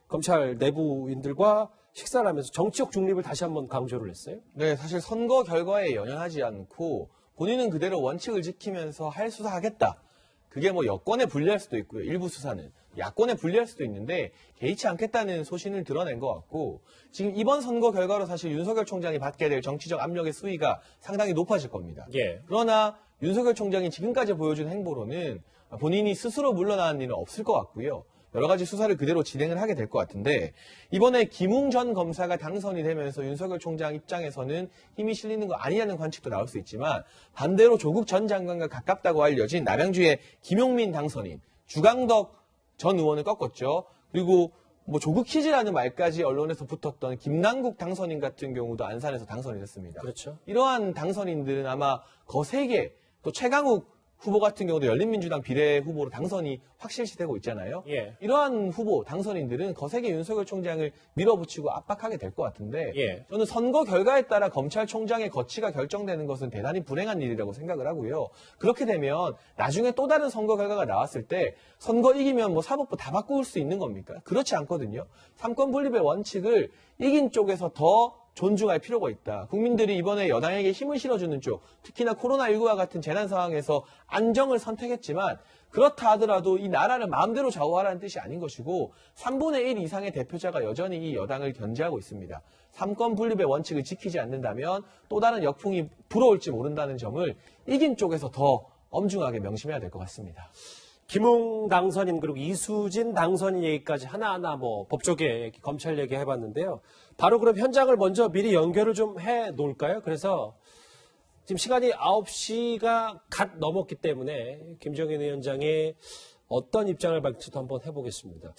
검찰 내부인들과 식사를 하면서 정치적 중립을 다시 한번 강조를 했어요. 네, 사실 선거 결과에 연연하지 않고 본인은 그대로 원칙을 지키면서 할 수사하겠다. 그게 여권에 불리할 수도 있고요. 일부 수사는. 야권에 불리할 수도 있는데 개의치 않겠다는 소신을 드러낸 것 같고, 지금 이번 선거 결과로 사실 윤석열 총장이 받게 될 정치적 압력의 수위가 상당히 높아질 겁니다. 예. 그러나 윤석열 총장이 지금까지 보여준 행보로는 본인이 스스로 물러나는 일은 없을 것 같고요. 여러 가지 수사를 그대로 진행을 하게 될 것 같은데, 이번에 김웅 전 검사가 당선이 되면서 윤석열 총장 입장에서는 힘이 실리는 거 아니냐는 관측도 나올 수 있지만, 반대로 조국 전 장관과 가깝다고 알려진 남양주의 김용민 당선인, 주강덕 전 의원을 꺾었죠. 그리고 조국 퀴즈라는 말까지 언론에서 붙었던 김남국 당선인 같은 경우도 안산에서 당선이 됐습니다. 그렇죠. 이러한 당선인들은 아마 거세게, 또 최강욱 후보 같은 경우도 열린민주당 비례 후보로 당선이 확실시되고 있잖아요. 예. 이러한 후보 당선인들은 거세게 윤석열 총장을 밀어붙이고 압박하게 될 것 같은데, 예. 저는 선거 결과에 따라 검찰총장의 거취가 결정되는 것은 대단히 불행한 일이라고 생각을 하고요. 그렇게 되면 나중에 또 다른 선거 결과가 나왔을 때 선거 이기면 사법부 다 바꿀 수 있는 겁니까? 그렇지 않거든요. 삼권 분립의 원칙을 이긴 쪽에서 더 존중할 필요가 있다. 국민들이 이번에 여당에게 힘을 실어주는 쪽, 특히나 코로나19와 같은 재난 상황에서 안정을 선택했지만, 그렇다 하더라도 이 나라를 마음대로 좌우하라는 뜻이 아닌 것이고, 3분의 1 이상의 대표자가 여전히 이 여당을 견제하고 있습니다. 삼권 분립의 원칙을 지키지 않는다면 또 다른 역풍이 불어올지 모른다는 점을 이긴 쪽에서 더 엄중하게 명심해야 될 것 같습니다. 김웅 당선인 그리고 이수진 당선인 얘기까지 하나하나 법조계 얘기, 검찰 얘기 해봤는데요. 바로 그럼 현장을 먼저 미리 연결을 좀 해 놓을까요? 그래서 지금 시간이 9시가 갓 넘었기 때문에 김정인 위원장이 어떤 입장을 밝힐지도 한번 해보겠습니다.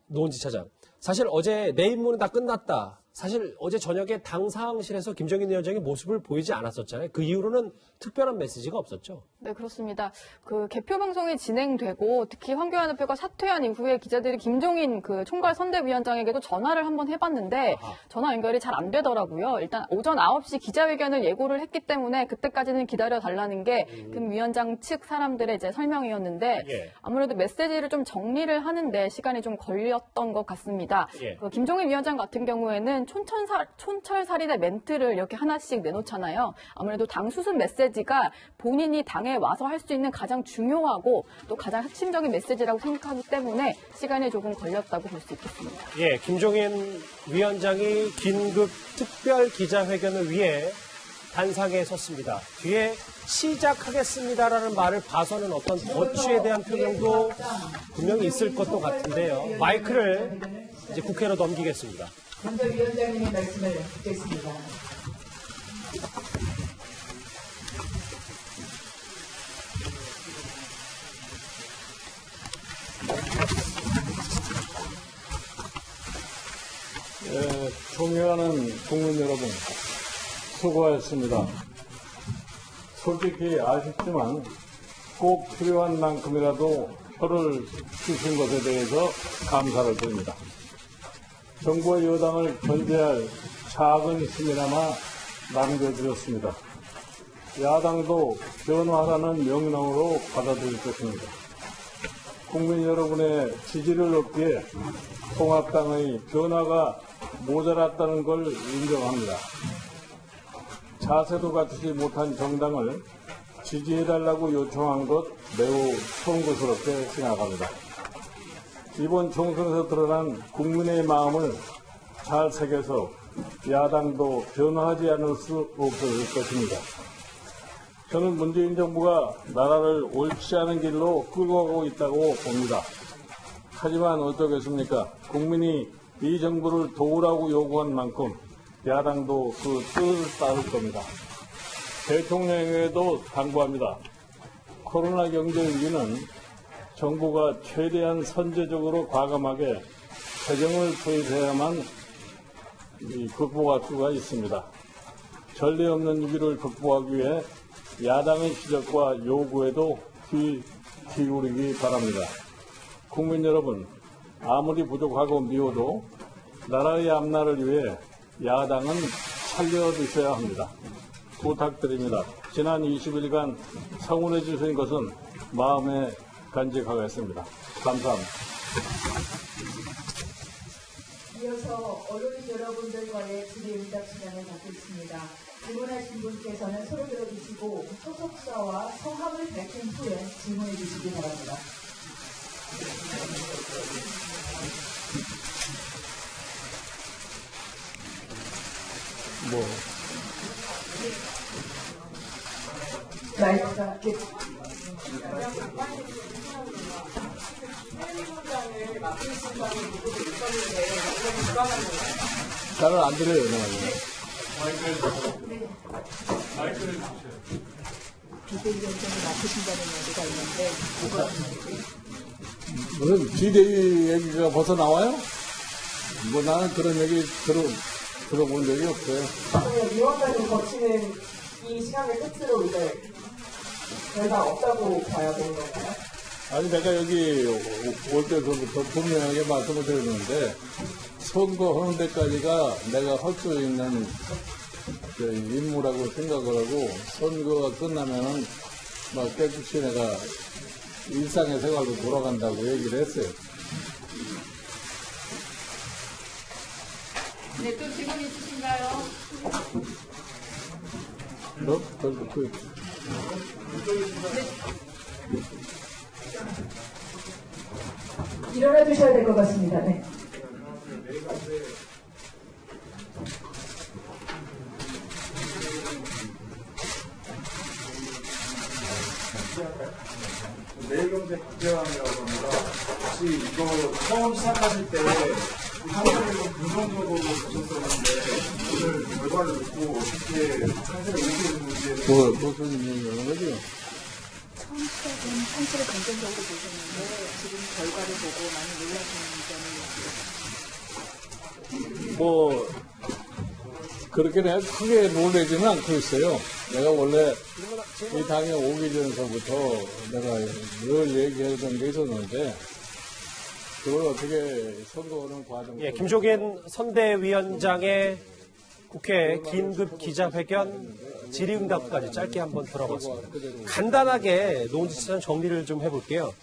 노은지 차장. 사실 어제 내 임무는 다 끝났다. 사실 어제 저녁에 당 상황실에서 김정인 위원장이 모습을 보이지 않았었잖아요. 그 이후로는 특별한 메시지가 없었죠. 네, 그렇습니다. 개표 방송이 진행되고 특히 황교안 대표가 사퇴한 이후에 기자들이 김종인 총괄 선대위원장에게도 전화를 한번 해봤는데 전화 연결이 잘 안 되더라고요. 일단 오전 9시 기자회견을 예고를 했기 때문에 그때까지는 기다려달라는 게 김 위원장 측 사람들의 이제 설명이었는데 아무래도 메시지를 좀 정리를 하는데 시간이 좀 걸렸던 것 같습니다. 김종인 위원장 같은 경우에는 촌철살인의 멘트를 이렇게 하나씩 내놓잖아요. 아무래도 당 수습 메시지가 본인이 당에 와서 할 수 있는 가장 중요하고 또 가장 핵심적인 메시지라고 생각하기 때문에 시간이 조금 걸렸다고 볼 수 있겠습니다. 예, 김종인 위원장이 긴급 특별 기자회견을 위해 단상에 섰습니다. 뒤에 시작하겠습니다라는 말을 봐서는 어떤 어취에 대한 표명도 분명히 있을 것도 같은데요. 마이크를 이제 국회로 넘기겠습니다. 먼저 위원장님의 말씀을 듣겠습니다. 존경하는 국민 여러분, 수고하셨습니다. 솔직히 아쉽지만 꼭 필요한 만큼이라도 표를 주신 것에 대해서 감사를 드립니다. 정부와 여당을 견제할 작은 힘이나마 남겨드렸습니다. 야당도 변화하라는 명령으로 받아들일 것입니다. 국민 여러분의 지지를 얻기에 통합당의 변화가 모자랐다는 걸 인정합니다. 자세도 갖추지 못한 정당을 지지해달라고 요청한 것 매우 송구스럽게 생각합니다. 이번 총선에서 드러난 국민의 마음을 잘 새겨서 야당도 변화하지 않을 수 없을 것입니다. 저는 문재인 정부가 나라를 옳지 않은 길로 끌고 가고 있다고 봅니다. 하지만 어쩌겠습니까? 국민이 이 정부를 도우라고 요구한 만큼 야당도 그 뜻을 따를 겁니다. 대통령에게도 당부합니다. 코로나 경제 위기는 정부가 최대한 선제적으로 과감하게 재정을 투입해야만 극복할 수가 있습니다. 전례 없는 위기를 극복하기 위해 야당의 지적과 요구에도 귀 기울이기 바랍니다. 국민 여러분, 아무리 부족하고 미워도 나라의 앞날을 위해 야당은 살려드셔야 합니다. 부탁드립니다. 지난 20일간 성원해 주신 것은 마음에 간직하겠습니다. 감사합니다. 이어서 언론인 여러분들과의 질의응답 시간을 갖겠습니다. 질문하신 분께서는 손을 들어주시고 소속사와 성함을 밝힌 후에 질문해 주시기 바랍니다. 마이크가 잘은 안 들려요, 마이크를 비대위원장을 맡으신다는 얘기가 있는데 무슨 비대위 얘기가 벌써 나와요? 뭐 나는 그런 얘기 들어본 적이 없어요. 위원장이 거치는 이 시간의 끝으로 이제 결과 없다고 봐야 되는 건가요? 아니 내가 여기 올 때부터 분명하게 말씀을 드렸는데 선거하는 데까지가 내가 할 수 있는 임무라고 생각을 하고 선거가 끝나면은 막 깨끗이 내가 일상의 생활로 돌아간다고 얘기를 했어요. 네, 또 질문 있으신가요? 일어나 주셔야 될 것 같습니다. 네. 내일경제 국제화이라고 합니다. 혹시 이거 처음 시작하실 때 한국에서 긍정적으로 보셨었는데 오늘 결과를 듣고 어떻게 상세를 의식했는지 무슨 얘기하는 거죠? 처음 시작은 상태를 긍정적으로 보셨는데 지금 결과를 보고 많이 놀라시는 점이 뭐 그렇게 내가 크게 놀라지는 않고 있어요. 내가 원래 이 당에 오기 전서부터 내가 늘 얘기하던 게 있었는데 그걸 어떻게 선거하는 과정. 예, 김종인 선대위원장의 국회 긴급 기자회견 질의응답까지 짧게 한번 들어봤습니다. 간단하게 논지처럼 정리를 좀 해볼게요.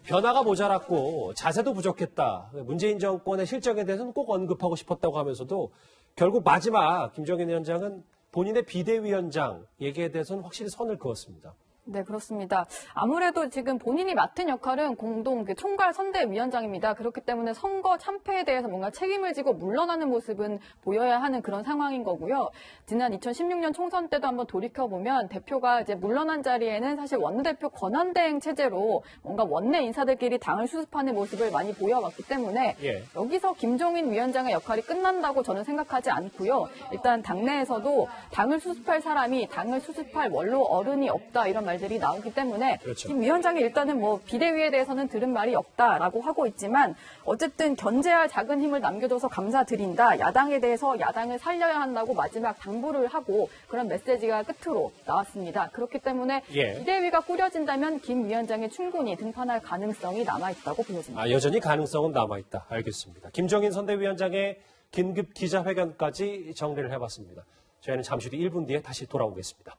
변화가 모자랐고 자세도 부족했다. 문재인 정권의 실정에 대해서는 꼭 언급하고 싶었다고 하면서도 결국 마지막 김종인 위원장은 본인의 비대위원장 얘기에 대해서는 확실히 선을 그었습니다. 네, 그렇습니다. 아무래도 지금 본인이 맡은 역할은 공동 총괄 선대위원장입니다. 그렇기 때문에 선거 참패에 대해서 뭔가 책임을 지고 물러나는 모습은 보여야 하는 그런 상황인 거고요. 지난 2016년 총선 때도 한번 돌이켜보면 대표가 이제 물러난 자리에는 사실 원내대표 권한대행 체제로 뭔가 원내 인사들끼리 당을 수습하는 모습을 많이 보여왔기 때문에 여기서 김종인 위원장의 역할이 끝난다고 저는 생각하지 않고요. 일단 당내에서도 당을 수습할 사람이 당을 수습할 원로 어른이 없다 이런 말들이 나오기 때문에 그렇죠. 김 위원장이 일단은 뭐 비대위에 대해서는 들은 말이 없다라고 하고 있지만 어쨌든 견제할 작은 힘을 남겨줘서 감사드린다. 야당에 대해서 야당을 살려야 한다고 마지막 당부를 하고 그런 메시지가 끝으로 나왔습니다. 그렇기 때문에 비대위가 꾸려진다면 김 위원장이 충분히 등판할 가능성이 남아있다고 보여집니다. 여전히 가능성은 남아있다. 알겠습니다. 김종인 선대위원장의 긴급 기자회견까지 정리를 해봤습니다. 저희는 잠시 뒤 1분 뒤에 다시 돌아오겠습니다.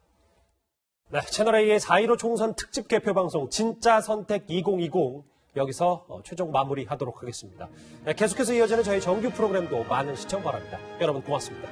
네, 채널A의 4.15 총선 특집 개표 방송 진짜 선택 2020 여기서 최종 마무리하도록 하겠습니다. 네, 계속해서 이어지는 저희 정규 프로그램도 많은 시청 바랍니다. 여러분 고맙습니다.